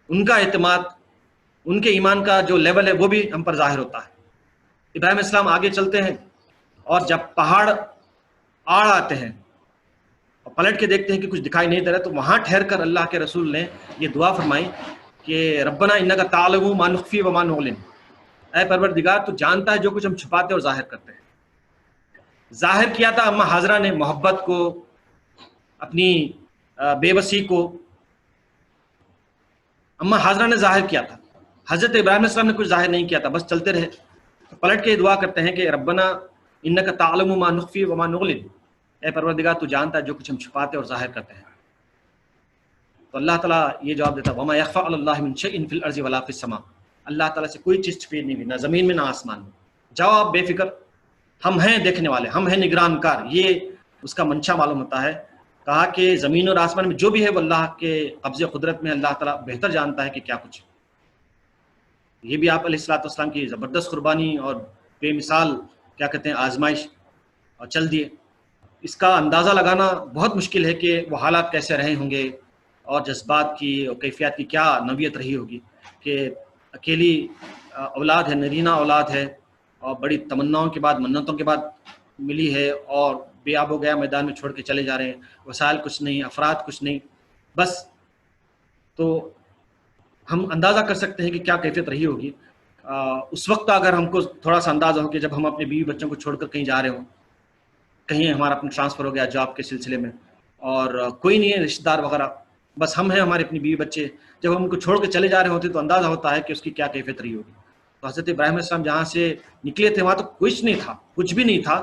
ان کا اعتماد، ان کے ایمان کا جو لیول ہے وہ بھی ہم پر ظاہر ہوتا ہے. ابراہیم علیہ السلام آگے چلتے ہیں اور جب پہاڑ آڑ آتے ہیں اور پلٹ کے دیکھتے ہیں کہ کچھ دکھائی نہیں دے رہا، تو وہاں ٹھہر کر اللہ کے رسول نے یہ دعا فرمائی کہ ربنا انک تعلم ما نخفی وما نعلن. اے پروردگار، تو جانتا ہے جو کچھ ہم چھپاتے اور ظاہر کرتے ہیں. ظاہر کیا تھا اماں حاجرہ نے محبت کو، اپنی بے بسی کو، اما حاضرہ نے ظاہر کیا تھا، حضرت ابراہیم علیہ السلام نے کچھ ظاہر نہیں کیا تھا، بس چلتے رہے. تو پلٹ کے دعا کرتے ہیں کہ ربنا انک تعلم ما نخفی وما نعلن، اے پروردگار تو جانتا ہے جو کچھ ہم چھپاتے اور ظاہر کرتے ہیں. تو اللہ تعالیٰ یہ جواب دیتا وما یخفی علی اللہ من شیء فی الارض ولا فی السماء، اللہ تعالیٰ سے کوئی چیز چھپی نہیں ہوئی، نہ زمین میں نہ آسمان میں. جاؤ آپ بے فکر، ہم ہیں دیکھنے والے، ہم ہیں نگران کار. یہ اس کا منشا معلوم ہوتا ہے. کہا کہ زمین اور آسمان میں جو بھی ہے وہ اللہ کے قبضے قدرت میں، اللہ تعالیٰ بہتر جانتا ہے کہ کیا کچھ. یہ بھی آپ علیہ الصلوۃ والسلام کی زبردست قربانی اور بے مثال کیا کہتے ہیں آزمائش اور چل دیے. اس کا اندازہ لگانا بہت مشکل ہے کہ وہ حالات کیسے رہے ہوں گے اور جذبات کی اور کیفیات کی کیا نوعیت رہی ہوگی کہ اکیلی اولاد ہے، نرینہ اولاد ہے اور بڑی تمناؤں کے بعد منتوں کے بعد ملی ہے اور بے آب ہو گیا، میدان میں چھوڑ کے چلے جا رہے ہیں، وسائل کچھ نہیں، افراد کچھ نہیں بس. تو ہم اندازہ کر سکتے ہیں کہ کیا کیفیت رہی ہوگی. اس وقت اگر ہم کو تھوڑا سا اندازہ ہو کہ جب ہم اپنے بیوی بچوں کو چھوڑ کر کہیں جا رہے ہوں، کہیں ہمارا اپنا ٹرانسفر ہو گیا جاب کے سلسلے میں اور کوئی نہیں ہے رشتہ دار وغیرہ، بس ہم ہیں، ہمارے اپنی بیوی بچے، جب ہم ان کو چھوڑ کے چلے جا رہے ہوتے تو اندازہ ہوتا ہے کہ اس کی کیا کیفیت رہی ہوگی. تو حضرت ابراہیم علیہ السلام جہاں سے نکلے تھے وہاں تو کچھ نہیں تھا، کچھ بھی نہیں تھا.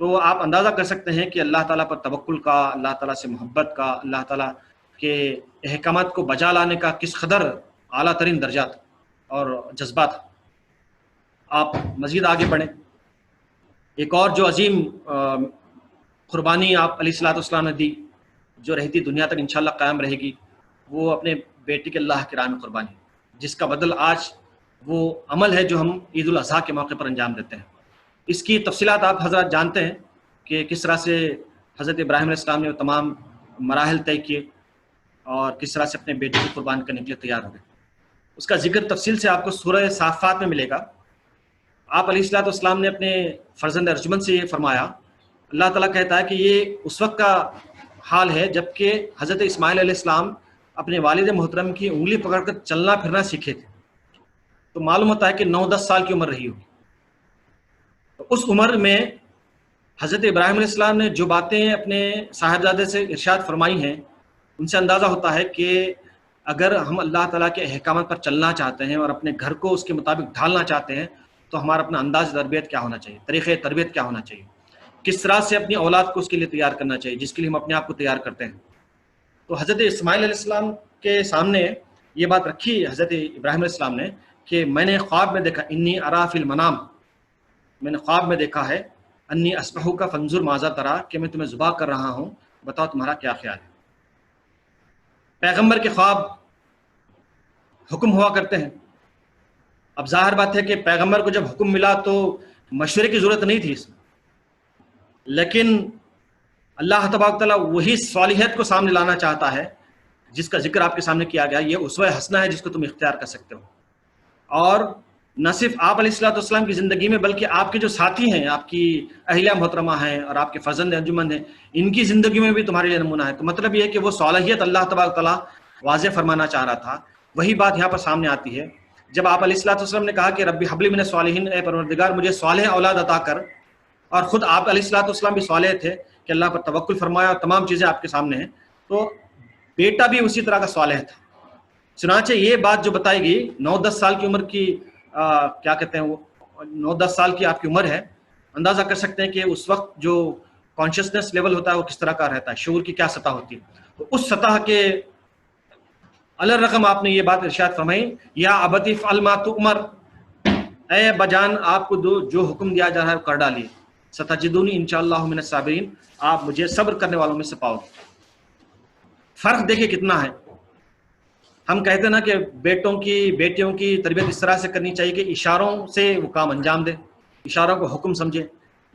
تو آپ اندازہ کر سکتے ہیں کہ اللہ تعالیٰ پر توکل کا، اللہ تعالیٰ سے محبت کا، اللہ تعالیٰ کے احکامات کو بجا لانے کا کس قدر اعلیٰ ترین درجات اور جذبات. آپ مزید آگے بڑھیں. ایک اور جو عظیم قربانی آپ علیہ الصلوۃ والسلام نے دی، جو رہتی دنیا تک انشاءاللہ قائم رہے گی، وہ اپنے بیٹے کے اللہ کے راہ میں قربانی، جس کا بدل آج وہ عمل ہے جو ہم عید الاضحیٰ کے موقع پر انجام دیتے ہیں. اس کی تفصیلات آپ حضرات جانتے ہیں کہ کس طرح سے حضرت ابراہیم علیہ السلام نے وہ تمام مراحل طے کیے اور کس طرح سے اپنے بیٹے کو قربان کرنے کے لیے تیار ہو گئے. اس کا ذکر تفصیل سے آپ کو سورہ صافات میں ملے گا. آپ علیہ الصلوۃ والسلام نے اپنے فرزند ارجمند سے یہ فرمایا، اللہ تعالیٰ کہتا ہے کہ یہ اس وقت کا حال ہے جب کہ حضرت اسماعیل علیہ السلام اپنے والد محترم کی انگلی پکڑ کر چلنا پھرنا سیکھے تھے. تو معلوم ہوتا ہے کہ 9-10 سال کی عمر رہی ہوگی. تو اس عمر میں حضرت ابراہیم علیہ السلام نے جو باتیں اپنے صاحبزادے سے ارشاد فرمائی ہیں، ان سے اندازہ ہوتا ہے کہ اگر ہم اللہ تعالیٰ کے احکامات پر چلنا چاہتے ہیں اور اپنے گھر کو اس کے مطابق ڈھالنا چاہتے ہیں تو ہمارا اپنا انداز تربیت کیا ہونا چاہیے، طریقۂ تربیت کیا ہونا چاہیے، کس طرح سے اپنی اولاد کو اس کے لیے تیار کرنا چاہیے جس کے لیے ہم اپنے آپ کو تیار کرتے ہیں. تو حضرت اسماعیل علیہ السلام کے سامنے یہ بات رکھی حضرت ابراہیم علیہ السلام نے کہ میں نے خواب میں دیکھا، انی ارا فی المنام، میں نے خواب میں دیکھا ہے، انی اصبحک فانظر ماذا ترا، کہ میں تمہیں ذبح کر رہا ہوں، بتاؤ تمہارا کیا خیال ہے. پیغمبر کے خواب حکم ہوا کرتے ہیں. اب ظاہر بات ہے کہ پیغمبر کو جب حکم ملا تو مشورے کی ضرورت نہیں تھی اس میں، لیکن اللہ تبارک تعالیٰ وہی صالحیت کو سامنے لانا چاہتا ہے جس کا ذکر آپ کے سامنے کیا گیا. یہ اسوہ حسنہ ہے جس کو تم اختیار کر سکتے ہو. اور نہ صرف آپ علیہ الصلوۃ والسلام کی زندگی میں بلکہ آپ کے جو ساتھی ہیں، آپ کی اہلیہ محترمہ ہیں اور آپ کے فرزند انجمن ہیں، ان کی زندگی میں بھی تمہارے لیے نمونہ ہے. تو مطلب یہ ہے کہ وہ صالحیت اللہ تبارک تعالیٰ واضح فرمانا چاہ رہا تھا. وہی بات یہاں پر سامنے آتی ہے جب آپ علیہ الصلوۃ والسلام نے کہا کہ ربی حب لی من الصالحین، اے پروردگار مجھے صالح اولاد عطا کر. اور خود آپ علیہ الصلوۃ والسلام بھی صالح تھے کہ اللہ پر توکل فرمایا اور تمام چیزیں آپ کے سامنے ہیں. تو بیٹا بھی اسی طرح کا صالح تھا. چنانچہ یہ بات جو بتائی گئی 9-10 سال کی عمر کی کیا کہتے ہیں وہ 9-10 سال کی آپ کی عمر ہے، اندازہ کر سکتے ہیں کہ اس وقت جو کانشیسنس لیول ہوتا ہے وہ کس طرح کا رہتا ہے، شعور کی کیا سطح ہوتی ہے. تو اس سطح کے علی الرقم آپ نے یہ بات ارشاد فرمائی، یا ابت افعل ما تؤمر، اے بجان آپ کو جو حکم دیا جا رہا ہے وہ کر ڈالیے، ستجدونی انشاءاللہ من الصابرین، آپ مجھے صبر کرنے والوں میں سے پاؤ گے. فرق دیکھیں کتنا ہے. ہم کہتے ہیں نا کہ بیٹیوں کی تربیت اس طرح سے کرنی چاہیے کہ اشاروں سے وہ کام انجام دے، اشاروں کو حکم سمجھے.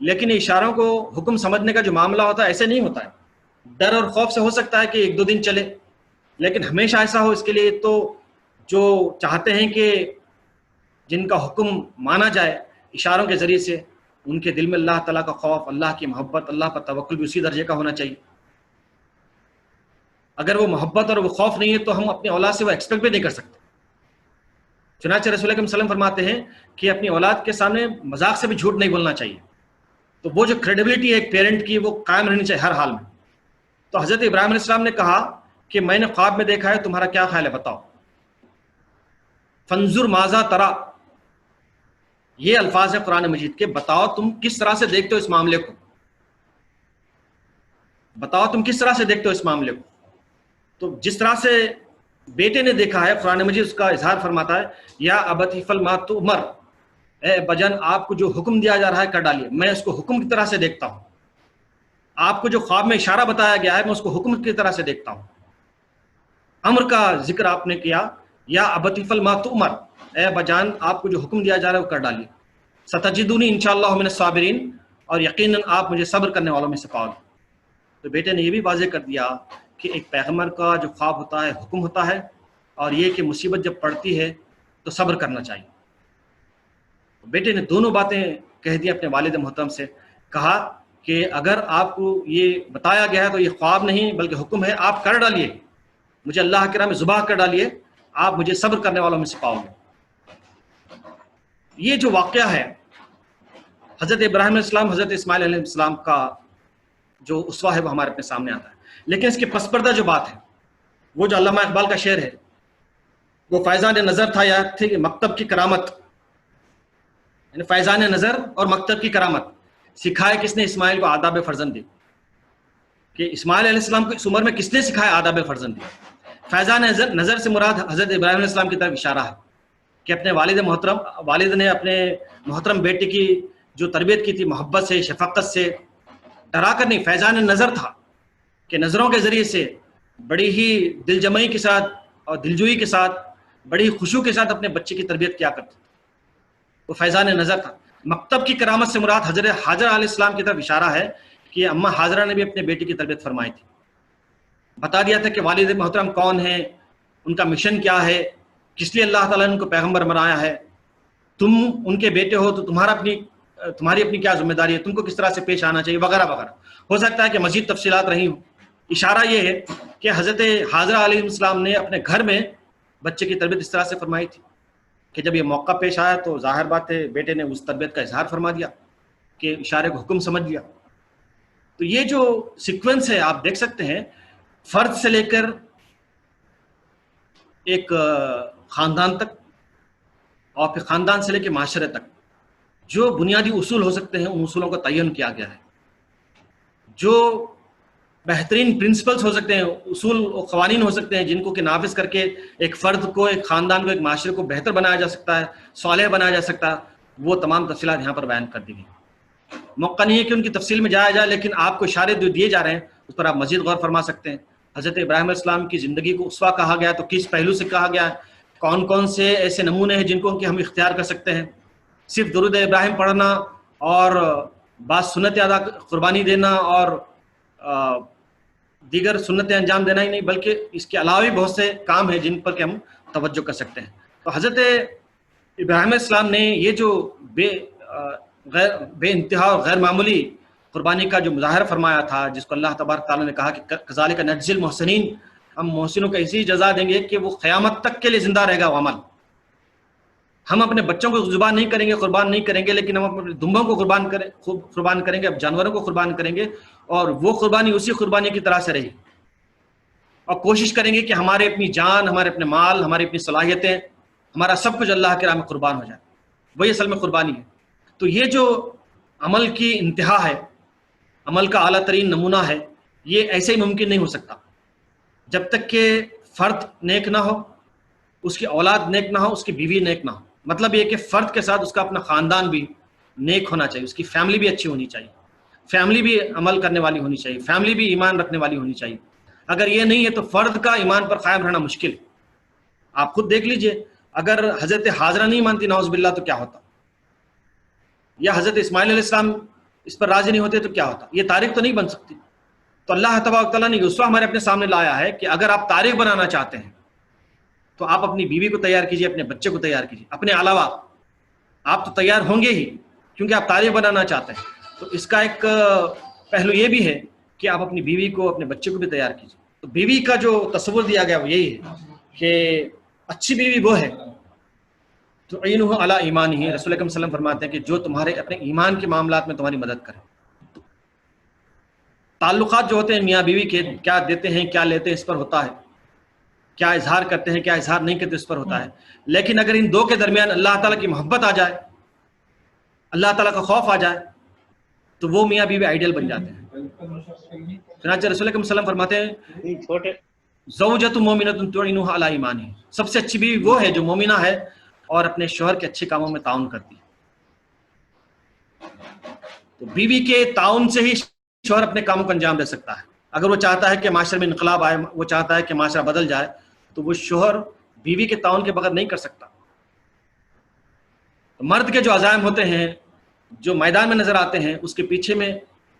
لیکن اشاروں کو حکم سمجھنے کا جو معاملہ ہوتا ہے ایسے نہیں ہوتا ہے. ڈر اور خوف سے ہو سکتا ہے کہ 1-2 دن چلے، لیکن ہمیشہ ایسا ہو. اس کے لیے تو جو چاہتے ہیں کہ جن کا حکم مانا جائے اشاروں کے ذریعے سے، ان کے دل میں اللہ تعالیٰ کا خوف، اللہ کی محبت، اللہ پر توکل بھی اسی درجے کا ہونا چاہیے. اگر وہ محبت اور وہ خوف نہیں ہے تو ہم اپنی اولاد سے وہ ایکسپیکٹ بھی نہیں کر سکتے. چنانچہ رسول اکرم صلی اللہ علیہ وسلم فرماتے ہیں کہ اپنی اولاد کے سامنے مذاق سے بھی جھوٹ نہیں بولنا چاہیے. تو وہ جو کریڈیبلٹی ہے ایک پیرنٹ کی وہ قائم رہنی چاہیے ہر حال میں. تو حضرت ابراہیم علیہ السلام نے کہا کہ میں نے خواب میں دیکھا ہے، تمہارا کیا خیال ہے بتاؤ. فنظر ماذا ترا، یہ الفاظ ہے قرآن مجید کے. بتاؤ تم کس طرح سے دیکھتے ہو اس معاملے کو، بتاؤ تم کس طرح سے دیکھتے ہو اس معاملے کو. تو جس طرح سے بیٹے نے دیکھا ہے قرآن مجید اس کا اظہار فرماتا ہے یا ابت افعل ما تؤمر، اے بجن آپ کو جو حکم دیا جا رہا ہے کر ڈالیے. میں اس کو حکم کی طرح سے دیکھتا ہوں. آپ کو جو خواب میں اشارہ بتایا گیا ہے میں اس کو حکم کی طرح سے دیکھتا ہوں. امر کا ذکر آپ نے کیا، یا ابت افعل ما تؤمر، اے بجان آپ کو جو حکم دیا جا رہا ہے وہ کر ڈالیے. ستجدونی انشاءاللہ من الصابرین، اور یقیناً آپ مجھے صبر کرنے والوں میں سے پاؤ گے. تو بیٹے نے یہ بھی واضح کر دیا کہ ایک پیغمبر کا جو خواب ہوتا ہے حکم ہوتا ہے، اور یہ کہ مصیبت جب پڑتی ہے تو صبر کرنا چاہیے. بیٹے نے دونوں باتیں کہہ دی اپنے والد محترم سے. کہا کہ اگر آپ کو یہ بتایا گیا ہے تو یہ خواب نہیں بلکہ حکم ہے، آپ کر ڈالیے، مجھے اللہ کے راہ میں ذبح کر ڈالیے، آپ مجھے صبر کرنے والوں میں سے پاؤ گے. یہ جو واقعہ ہے حضرت ابراہیم علیہ السلام حضرت اسماعیل علیہ السلام کا جو اسوہ ہے وہ ہمارے اپنے سامنے آتا ہے. لیکن اس کے پس پردہ جو بات ہے، وہ جو علامہ اقبال کا شعر ہے، وہ فیضان نظر تھا یا تھی مکتب کی کرامت، یعنی فیضان نظر اور مکتب کی کرامت. سکھائے کس نے اسماعیل کو آداب فرزندی، کہ اسماعیل علیہ السلام کو اس عمر میں کس نے سکھایا آداب فرزندی. فیضان نظر سے مراد حضرت ابراہیم علیہ السلام کی طرف اشارہ ہے کہ اپنے والد نے اپنے محترم بیٹے کی جو تربیت کی تھی محبت سے، شفقت سے، ڈرا کر نہیں. فیضان نظر تھا کہ نظروں کے ذریعے سے بڑی ہی دل جمعی کے ساتھ اور دلجوئی کے ساتھ بڑی خشوع کے ساتھ اپنے بچے کی تربیت کیا کرتے تھے. وہ فیضان نظر تھا. مکتب کی کرامت سے مراد حضرت حاجرہ علیہ السلام کی طرف اشارہ ہے کہ اماں حاجرہ نے بھی اپنے بیٹے کی تربیت فرمائی تھی. بتا دیا تھا کہ والد محترم کون ہیں، ان کا مشن کیا ہے، کس لیے اللہ تعالیٰ نے ان کو پیغمبر بنایا ہے، تم ان کے بیٹے ہو تو تمہاری اپنی کیا ذمہ داری ہے، تم کو کس طرح سے پیش آنا چاہیے، وغیرہ وغیرہ. ہو سکتا ہے کہ مزید تفصیلات رہی ہوں. اشارہ یہ ہے کہ حضرت حاجرہ علیہ السلام نے اپنے گھر میں بچے کی تربیت اس طرح سے فرمائی تھی کہ جب یہ موقع پیش آیا تو ظاہر بات ہے بیٹے نے اس تربیت کا اظہار فرما دیا کہ اشارے کو حکم سمجھ لیا. تو یہ جو سیکوینس ہے آپ دیکھ سکتے ہیں، فرد سے لے کر ایک خاندان تک، اور پھر خاندان سے لے کے معاشرے تک جو بنیادی اصول ہو سکتے ہیں ان اصولوں کا تعین کیا گیا ہے. جو بہترین پرنسپلز ہو سکتے ہیں، اصول و قوانین ہو سکتے ہیں جن کو کہ نافذ کر کے ایک فرد کو، ایک خاندان کو، ایک معاشرے کو بہتر بنایا جا سکتا ہے، صالح بنایا جا سکتا ہے، وہ تمام تفصیلات یہاں پر بیان کر دی گئی. موقع نہیں ہے کہ ان کی تفصیل میں جایا جائے، لیکن آپ کو اشارے جو دیے جا رہے ہیں اس پر آپ مزید غور فرما سکتے ہیں. حضرت ابراہیم علیہ السلام کی زندگی کو اسوہ کہا گیا تو کس پہلو سے کہا گیا ہے، کون کون سے ایسے نمونے ہیں جن کو کہ ہم اختیار کر سکتے ہیں. صرف درود ابراہیم پڑھنا اور بعض سنت ادا قربانی دینا اور دیگر سنتیں انجام دینا ہی نہیں، بلکہ اس کے علاوہ بھی بہت سے کام ہیں جن پر کہ ہم توجہ کر سکتے ہیں. تو حضرت ابراہیم علیہ السلام نے یہ جو بے انتہا اور غیر معمولی قربانی کا جو مظاہرہ فرمایا تھا، جس کو اللہ تبارک تعالیٰ نے کہا کہ کذالک نجزی المحسنین، ہم محسنوں کو ایسی جزا دیں گے کہ وہ قیامت تک کے لیے زندہ رہے گا وہ عمل. ہم اپنے بچوں کو ذبح نہیں کریں گے، قربان نہیں کریں گے، لیکن ہم اپنے دمبوں کو قربان کریں گے، جانوروں کو قربان کریں گے، اور وہ قربانی اسی قربانی کی طرح سے رہی، اور کوشش کریں گے کہ ہمارے اپنی جان، ہمارے اپنے مال، ہماری اپنی صلاحیتیں، ہمارا سب کچھ اللہ کے راہ میں قربان ہو جائے. وہی اصل میں قربانی ہے. تو یہ جو عمل کی انتہا ہے، عمل کا اعلیٰ ترین نمونہ ہے، یہ ایسے ہی ممکن نہیں ہو سکتا جب تک کہ فرد نیک نہ ہو، اس کی اولاد نیک نہ ہو، اس کی بیوی نیک نہ ہو. مطلب یہ کہ فرد کے ساتھ اس کا اپنا خاندان بھی نیک ہونا چاہیے، اس کی فیملی بھی اچھی ہونی چاہیے، فیملی بھی عمل کرنے والی ہونی چاہیے، فیملی بھی ایمان رکھنے والی ہونی چاہیے. اگر یہ نہیں ہے تو فرد کا ایمان پر قائم رہنا مشکل. آپ خود دیکھ لیجئے، اگر حضرت حاجرہ نہیں مانتی نعوذ باللہ تو کیا ہوتا، یا حضرت اسماعیل علیہ السلام اس پر راضی نہیں ہوتے تو کیا ہوتا. یہ تاریخ تو نہیں بن سکتی. تو اللہ تبارک تعالیٰ نے یسوع ہمارے اپنے سامنے لایا ہے کہ اگر آپ تاریخ بنانا چاہتے ہیں تو آپ اپنی بیوی کو تیار کیجئے، اپنے بچے کو تیار کیجئے. اپنے علاوہ آپ تو تیار ہوں گے ہی کیونکہ آپ تاریخ بنانا چاہتے ہیں. تو اس کا ایک پہلو یہ بھی ہے کہ آپ اپنی بیوی کو، اپنے بچے کو بھی تیار کیجئے. تو بیوی کا جو تصور دیا گیا وہ یہی ہے کہ اچھی بیوی وہ ہے تو عینہ علی ایمان ہی. رسول اکرم صلی اللہ علیہ وسلم فرماتے ہیں کہ جو تمہارے اپنے ایمان کے معاملات میں تمہاری مدد کرے. تعلقات جو ہوتے ہیں میاں بیوی کے، کیا دیتے ہیں کیا لیتے ہیں اس پر ہوتا ہے. کیا اظہار کرتے ہیں کیا اظہار نہیں کرتے اس پر ہوتا ہے. لیکن اگر ان دو کے درمیان اللہ تعالیٰ کی محبت آ جائے, اللہ تعالیٰ کا خوف آ جائے, تو وہ میاں بیوی آئیڈیل بن جاتے ہیں. چنانچہ رسول اکرم صلی اللہ علیہ وسلم فرماتے ہیں زوجۃ مومنۃ تعینها علی ایمانہ, سب سے اچھی بیوی وہ ہے جو مومنہ ہے اور اپنے شوہر کے اچھے کاموں میں تعاون کرتی ہے. تو بیوی کے تعاون سے ہی شوہر اپنے کاموں کو انجام دے سکتا ہے. اگر وہ چاہتا ہے کہ معاشرے میں انقلاب آئے, وہ چاہتا ہے کہ معاشرہ بدل جائے, تو وہ شوہر بیوی کے تعاون کے بغیر نہیں کر سکتا. مرد کے جو عزائم ہوتے ہیں, جو میدان میں نظر آتے ہیں, اس کے پیچھے میں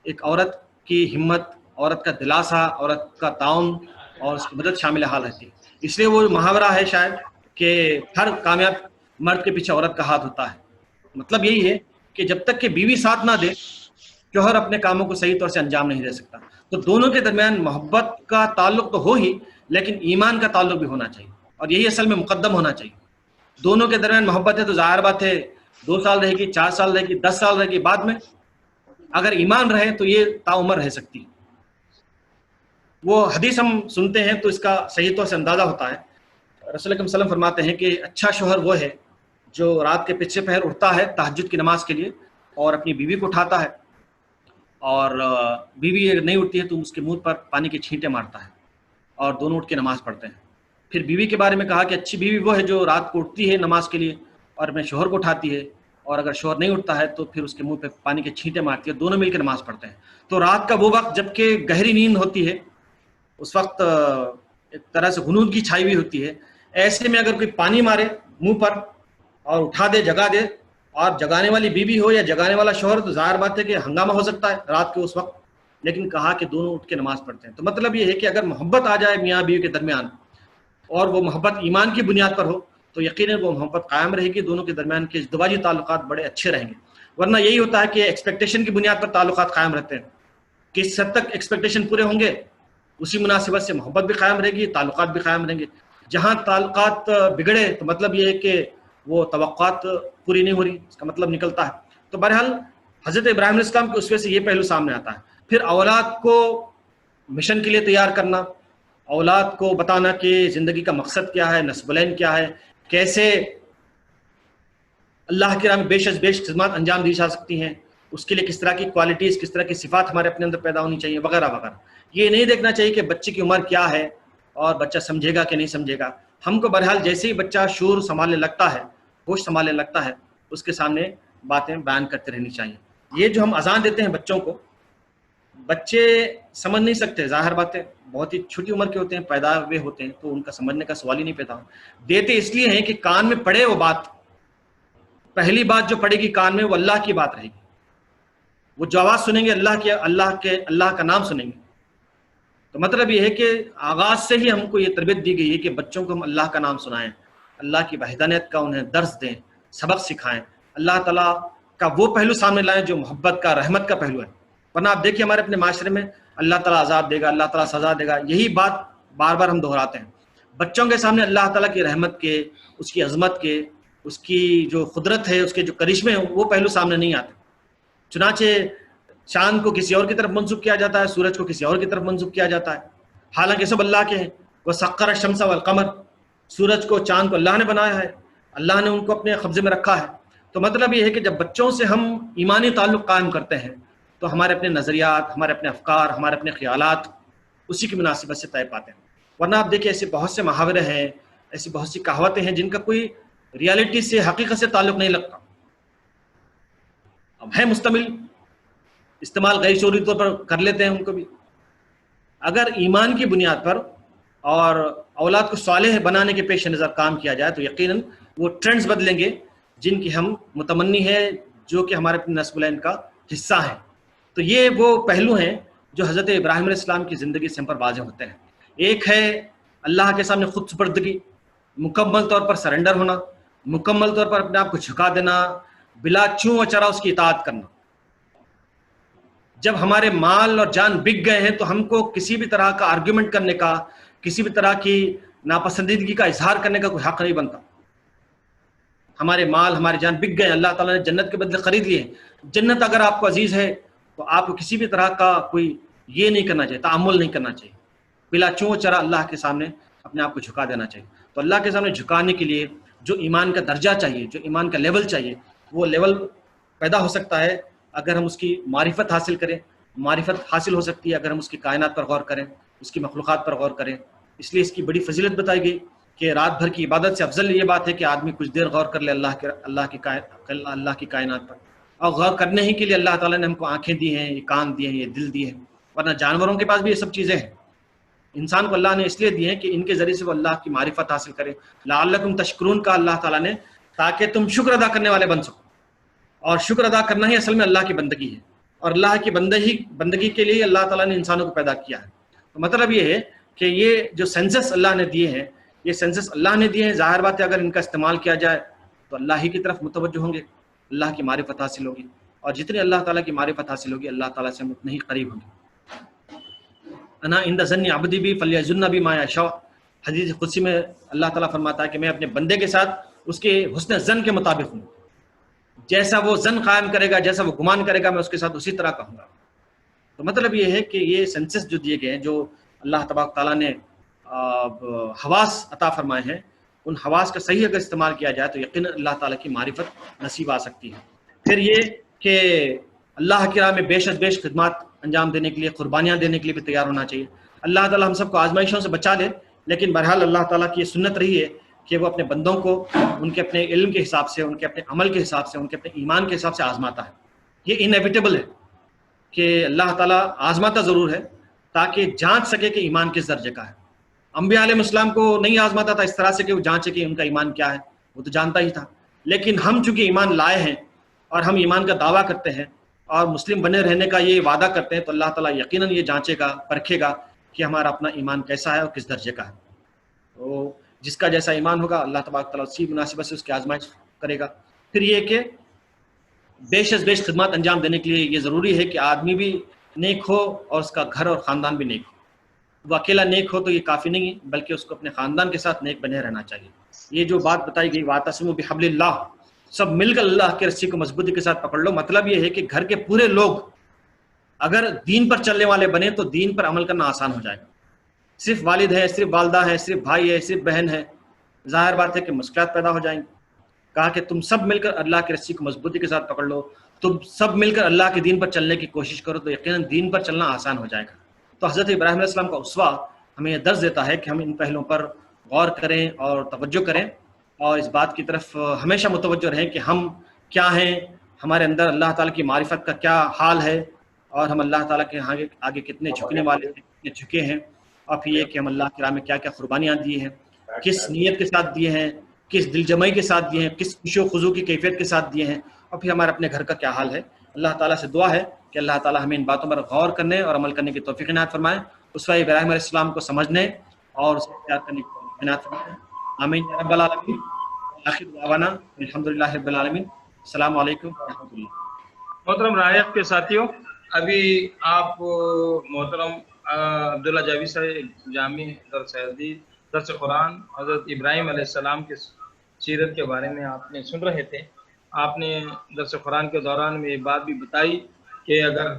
ایک عورت کی ہمت, عورت کا دلاسا, عورت کا تعاون اور اس کی مدد شامل حال رہتی ہے. اس لیے وہ محاورہ ہے شاید کہ ہر کامیاب مرد کے پیچھے عورت کا ہاتھ ہوتا ہے. مطلب یہی ہے کہ جب تک کہ بیوی ساتھ نہ دے, شوہر اپنے کاموں کو صحیح طور سے انجام نہیں دے سکتا. تو دونوں کے درمیان محبت کا تعلق تو ہو ہی, لیکن ایمان کا تعلق بھی ہونا چاہیے, اور یہی اصل میں مقدم ہونا چاہیے. دونوں کے درمیان محبت ہے تو ظاہر بات ہے 2 سال رہے گی, 4 سال رہے گی, 10 سال رہے گی. بعد میں اگر ایمان رہے تو یہ تاعمر رہ سکتی. وہ حدیث ہم سنتے ہیں تو اس کا صحیح طور سے اندازہ ہوتا ہے. رسول اکرم صلی اللہ علیہ وسلم فرماتے ہیں کہ اچھا شوہر وہ ہے جو رات کے پچھلے پہر اٹھتا ہے تہجد کی نماز کے لیے اور اپنی بیوی کو اٹھاتا ہے, اور بیوی اگر نہیں اٹھتی ہے تو اس کے منہ پر پانی کے چھینٹے مارتا ہے, اور دونوں اٹھ کے نماز پڑھتے ہیں. پھر بیوی کے بارے میں کہا کہ اچھی بیوی وہ ہے جو رات کو اٹھتی ہے نماز کے لیے اور اپنے شوہر کو اٹھاتی ہے, اور اگر شوہر نہیں اٹھتا ہے تو پھر اس کے منہ پہ پانی کے چھینٹے مارتی ہے, دونوں مل کے نماز پڑھتے ہیں. تو رات کا وہ وقت جب کہ گہری نیند ہوتی ہے, اس وقت ایک طرح سے غنودگی چھائی ہوئی ہوتی ہے. ایسے میں اگر کوئی پانی مارے منہ پر اور اٹھا دے, جگا دے, اور جگانے والی بیوی ہو یا جگانے والا شوہر, تو ظاہر بات ہے کہ ہنگامہ ہو سکتا ہے رات کے اس وقت. لیکن کہا کہ دونوں اٹھ کے نماز پڑھتے ہیں. تو مطلب یہ ہے کہ اگر محبت آ جائے میاں بیوی کے درمیان, اور وہ محبت ایمان کی بنیاد پر ہو, تو یقیناً وہ محبت قائم رہے گی. دونوں کے درمیان کے ازدواجی تعلقات بڑے اچھے رہیں گے. ورنہ یہی ہوتا ہے کہ ایکسپیکٹیشن کی بنیاد پر تعلقات قائم رہتے ہیں. کس حد تک ایکسپیکٹیشن پورے ہوں گے, اسی مناسبت سے محبت بھی قائم رہے گی, تعلقات بھی قائم رہیں گے. جہاں تعلقات بگڑے تو مطلب یہ ہے کہ وہ توقعات پوری نہیں ہو رہی, اس کا مطلب نکلتا ہے. تو بہرحال حضرت ابراہیم علیہ السلام کے اسوے سے یہ پہلو سامنے آتا ہے. پھر اولاد کو مشن کے لیے تیار کرنا, اولاد کو بتانا کہ زندگی کا مقصد کیا ہے, نسب العین کیا ہے, کیسے اللہ کی راہ میں بیش از بیش خدمات انجام دی جا سکتی ہیں, اس کے لیے کس طرح کی کوالٹیز, کس طرح کی صفات ہمارے اپنے اندر پیدا ہونی چاہیے, وغیرہ وغیرہ. یہ نہیں دیکھنا چاہیے کہ بچے کی عمر کیا ہے اور بچہ سمجھے گا کہ نہیں سمجھے گا. ہم کو بہرحال جیسے ہی بچہ شعور سنبھالنے لگتا ہے, ہوش سنبھالنے لگتا ہے, اس کے سامنے باتیں بیان کرتے رہنی چاہیے. یہ جو ہم اذان دیتے ہیں بچوں کو, بچے سمجھ نہیں سکتے, ظاہر بات ہے بہت ہی چھوٹی عمر کے ہوتے ہیں, پیدا ہوئے ہوتے ہیں, تو ان کا سمجھنے کا سوال ہی نہیں پیدا. دیتے اس لیے ہیں کہ کان میں پڑے وہ بات. پہلی بات جو پڑے گی کان میں وہ اللہ کی بات رہے گی. وہ جو آواز سنیں گے اللہ کا نام سنیں گے. تو مطلب یہ ہے کہ آغاز سے ہی ہم کو یہ تربیت دی گئی ہے کہ بچوں کو ہم اللہ کا نام سنائیں, اللہ کی وحدانیت کا انہیں درس دیں, سبق سکھائیں, اللہ تعالیٰ کا وہ پہلو سامنے لائیں جو محبت کا, رحمت کا پہلو ہے. ورنہ آپ دیکھیے ہمارے اپنے معاشرے میں اللہ تعالیٰ عذاب دے گا, اللہ تعالیٰ سزا دے گا, یہی بات بار بار ہم دہراتے ہیں. بچوں کے سامنے اللہ تعالیٰ کی رحمت کے, اس کی عظمت کے, اس کی جو قدرت ہے, اس کے جو کرشمے ہیں, وہ پہلو سامنے نہیں آتے. چنانچہ چاند کو کسی اور کی طرف منسوب کیا جاتا ہے, سورج کو کسی اور کی طرف منسوب کیا جاتا ہے, حالانکہ سب اللہ کے ہیں. وَسَخَّرَ الشَّمْسَ وَالْقَمَرَ, سورج کو چاند کو اللہ نے بنایا ہے, اللہ نے ان کو اپنے قبضے میں رکھا ہے. تو مطلب یہ ہے کہ جب بچوں سے ہم ایمانی تعلق قائم کرتے ہیں تو ہمارے اپنے نظریات, ہمارے اپنے افکار, ہمارے اپنے خیالات اسی کی مناسبت سے طے پاتے ہیں. ورنہ آپ دیکھیں ایسے بہت سے محاورے ہیں, ایسی بہت سی کہاوتیں ہیں جن کا کوئی ریالٹی سے, حقیقت سے تعلق نہیں لگتا. اب ہے مستمل, استعمال غیر شعوری طور پر کر لیتے ہیں ان کو بھی. اگر ایمان کی بنیاد پر اور اولاد کو صالح بنانے کے پیش نظر کام کیا جائے تو یقیناً وہ ٹرینڈز بدلیں گے جن کی ہم متمنی ہیں, جو کہ ہمارے اپنے نسب العین کا حصہ ہیں. تو یہ وہ پہلو ہیں جو حضرت ابراہیم علیہ السلام کی زندگی سے ہم پر واضح ہوتے ہیں. ایک ہے اللہ کے سامنے خود سپردگی, مکمل طور پر سرنڈر ہونا, مکمل طور پر اپنے آپ کو جھکا دینا, بلا چوں و چرا اس کی اطاعت کرنا. جب ہمارے مال اور جان بک گئے ہیں تو ہم کو کسی بھی طرح کا آرگیومنٹ کرنے کا, کسی بھی طرح کی ناپسندیدگی کا اظہار کرنے کا کوئی حق نہیں بنتا. ہمارے مال, ہماری جان بک گئے, اللہ تعالیٰ نے جنت کے بدلے خرید لیے. جنت اگر آپ کو عزیز ہے تو آپ کو کسی بھی طرح کا کوئی یہ نہیں کرنا چاہیے, تعامل نہیں کرنا چاہیے, بلا چوں چرا اللہ کے سامنے اپنے آپ کو جھکا دینا چاہیے. تو اللہ کے سامنے جھکانے کے لیے جو ایمان کا درجہ چاہیے, جو ایمان کا لیول چاہیے, وہ لیول پیدا ہو سکتا ہے اگر ہم اس کی معرفت حاصل کریں. معرفت حاصل ہو سکتی ہے اگر ہم اس کی کائنات پر غور کریں, اس کی مخلوقات پر غور کریں. اس لیے اس کی بڑی فضیلت بتائی گئی کہ رات بھر کی عبادت سے افضل یہ بات ہے کہ آدمی کچھ دیر غور کر لے اللہ کی کائنات پر. اور غور کرنے ہی کے لیے اللہ تعالیٰ نے ہم کو آنکھیں دی ہیں, یہ کان دیے ہیں, یہ دل دیے ہیں, ورنہ جانوروں کے پاس بھی یہ سب چیزیں ہیں. انسان کو اللہ نے اس لیے دی ہیں کہ ان کے ذریعے سے وہ اللہ کی معرفت حاصل کرے. لعلکم تشکرون کا اللہ تعالیٰ نے تاکہ تم شکر ادا کرنے والے بن سکو. اور شکر ادا کرنا ہی اصل میں اللہ کی بندگی ہے, اور اللہ کی بندگی کے لیے اللہ تعالیٰ نے انسانوں کو پیدا کیا ہے. تو مطلب یہ ہے کہ یہ جو سینسس اللہ نے دیے ہیں, یہ سینسس اللہ نے دیے ہیں. ظاہر بات ہے اگر ان کا استعمال کیا جائے تو اللہ ہی کی طرف متوجہ ہوں گے, اللہ کی معرفت حاصل ہوگی, اور جتنی اللہ تعالیٰ کی معرفت حاصل ہوگی اللہ تعالیٰ سے ہم اتنے ہی قریب ہوں گے. انا عند ظن عبدی بھی فلیظن بی ما یشاء. حدیث قدسی میں اللہ تعالیٰ فرماتا ہے کہ میں اپنے بندے کے ساتھ اس کے حسن ظن کے مطابق ہوں. جیسا وہ ظن قائم کرے گا, جیسا وہ گمان کرے گا, میں اس کے ساتھ اسی طرح کہوں گا. تو مطلب یہ ہے کہ یہ سینسس جو دیے گئے ہیں, جو اللہ تبارک تعالیٰ نے حواس عطا فرمائے ہیں, ان حواس کا صحیح اگر استعمال کیا جائے تو یقیناً اللہ تعالیٰ کی معرفت نصیب آ سکتی ہے. پھر یہ کہ اللہ کی راہ میں بیش از بیش خدمات انجام دینے کے لیے, قربانیاں دینے کے لیے بھی تیار ہونا چاہیے. اللہ تعالیٰ ہم سب کو آزمائشوں سے بچا لے, لیکن بہرحال اللہ تعالیٰ کی یہ سنت رہی ہے کہ وہ اپنے بندوں کو ان کے اپنے علم کے حساب سے, ان کے اپنے عمل کے حساب سے, ان کے اپنے ایمان کے حساب سے آزماتا ہے. یہ انیویٹیبل ہے کہ اللہ تعالیٰ آزماتا ضرور ہے تاکہ جانچ سکے کہ ایمان کس درجے کا ہے. انبیاء علیہ السلام کو نہیں آزماتا تھا اس طرح سے کہ وہ جانچے کہ ان کا ایمان کیا ہے, وہ تو جانتا ہی تھا. لیکن ہم چونکہ ایمان لائے ہیں اور ہم ایمان کا دعویٰ کرتے ہیں اور مسلم بنے رہنے کا یہ وعدہ کرتے ہیں, تو اللہ تعالیٰ یقیناً یہ جانچے گا, پرکھے گا کہ ہمارا اپنا ایمان کیسا ہے اور کس درجے کا ہے. تو جس کا جیسا ایمان ہوگا اللہ تبارک تعالیٰ اسی مناسبت سے اس کی آزمائش کرے گا. پھر یہ کہ بیش از بیش خدمات انجام دینے کے لیے یہ ضروری ہے کہ آدمی بھی نیک ہو اور اس کا گھر اور خاندان بھی نیک ہو. وہ اکیلا نیک ہو تو یہ کافی نہیں ہے, بلکہ اس کو اپنے خاندان کے ساتھ نیک بنے رہنا چاہیے. یہ جو بات بتائی گئی واعتصموا بحبل اللہ, سب مل کر اللہ کی رسی کو مضبوطی کے ساتھ پکڑ لو, مطلب یہ ہے کہ گھر کے پورے لوگ اگر دین پر چلنے والے بنے تو دین پر عمل کرنا آسان ہو جائے گا. صرف والد ہے, صرف والدہ ہے, صرف بھائی ہے, صرف بہن ہے, ظاہر بات ہے کہ مشکلات پیدا ہو جائیں گی. کہا کہ تم سب مل کر اللہ کی رسی کو مضبوطی کے ساتھ پکڑ لو, تم سب مل کر اللہ کے دین پر چلنے کی کوشش کرو تو یقیناً دین پر چلنا آسان ہو جائے گا. تو حضرت ابراہیم علیہ السلام کا اسوہ ہمیں یہ درس دیتا ہے کہ ہم ان پہلوؤں پر غور کریں اور توجہ کریں, اور اس بات کی طرف ہمیشہ متوجہ رہیں کہ ہم کیا ہیں, ہمارے اندر اللہ تعالیٰ کی معرفت کا کیا حال ہے, اور ہم اللہ تعالیٰ کے آگے کتنے جھکنے والے ہیں, کتنے جھکے ہیں, اور پھر یہ کہ ہم اللہ کی راہ میں کیا کیا قربانیاں دی ہیں, کس نیت کے ساتھ دیے ہیں, کس دل جمعی کے ساتھ دیے ہیں, کس خوشی و خضوع کی کیفیت کے ساتھ دیے ہیں, اور پھر ہمارے اپنے گھر کا کیا حال ہے. اللہ تعالیٰ سے دعا ہے کہ اللہ تعالیٰ ہمیں ان باتوں پر غور کرنے اور عمل کرنے کی توفیق عنایت فرمائے, اسوہ ابراہیم علیہ السلام کو سمجھنے اور اسے اختیار کرنے کی توفیق عنایت فرمائے. آمین یا رب العالمین. آخر دعوانا الحمدللہ رب العالمین. السلام علیکم ورحمۃ اللہ. محترم رعایت کے ساتھیوں, ابھی آپ محترم عبداللہ جاوید صاحب جامع درس قرآن حضرت ابراہیم علیہ السلام کے سیرت کے بارے میں آپ نے سن رہے تھے. آپ نے درس قرآن کے دوران میں یہ بات بھی بتائی کہ اگر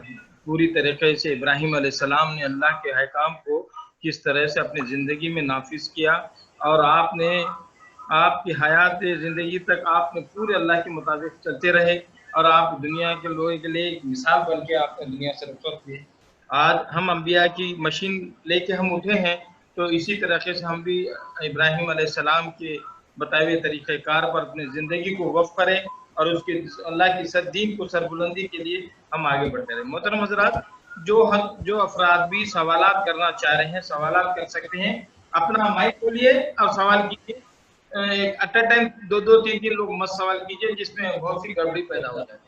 پوری طریقے سے ابراہیم علیہ السلام نے اللہ کے احکام کو کس طرح سے اپنی زندگی میں نافذ کیا, اور آپ کی حیات زندگی تک آپ نے پورے اللہ کے مطابق چلتے رہے, اور آپ دنیا کے لوگوں کے لیے ایک مثال بن کے آپ نے دنیا سے رخصت کی. آج ہم انبیاء کی مشین لے کے ہم اٹھے ہیں, تو اسی طریقے سے ہم بھی ابراہیم علیہ السلام کے بتائے ہوئے طریقہ کار پر اپنی زندگی کو وقف کریں, اور اس کے اللہ کی دین کو سربلندی کے لیے ہم آگے بڑھتے رہیں. محترم حضرات, جو افراد بھی سوالات کرنا چاہ رہے ہیں سوالات کر سکتے ہیں. اپنا مائک کھولیے اور سوال کیجیے. ایٹ اے ٹائم 2-3 لوگ مت سوال کیجیے, جس میں بہت سی گڑبڑی پیدا ہو جاتی ہے.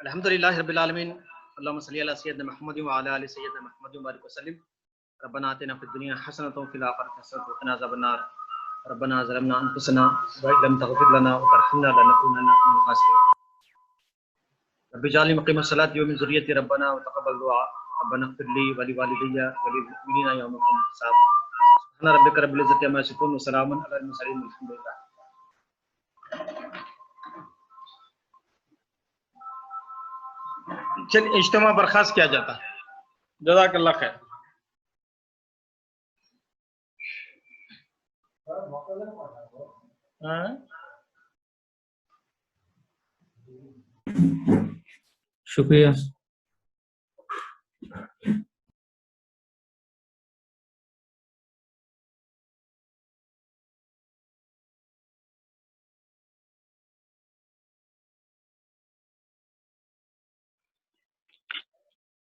الحمدللہ رب العالمین، اللہم صلی علی سیدنا محمد وعلی آل سیدنا محمد وبارک وسلم۔ ربنا آتنا فی الدنیا حسنۃ وفی الآخرۃ حسنۃ وقنا عذاب النار۔ ربنا ظلمنا انفسنا وان لم تغفر لنا وترحمنا لنکونن من الخاسرین۔ رب اجعلنی مقیم الصلاۃ ومن ذریتی ربنا وتقبل دعاء۔ ربنا اغفر لی ولوالدی وللمؤمنین یوم یقوم الحساب۔ سبحان ربک رب العزۃ عما یصفون وسلام علی المرسلین والحمد للہ۔ چل اجتماع برخاست کیا جاتا ہے۔ جزاک اللہ خیر۔ شکریہ۔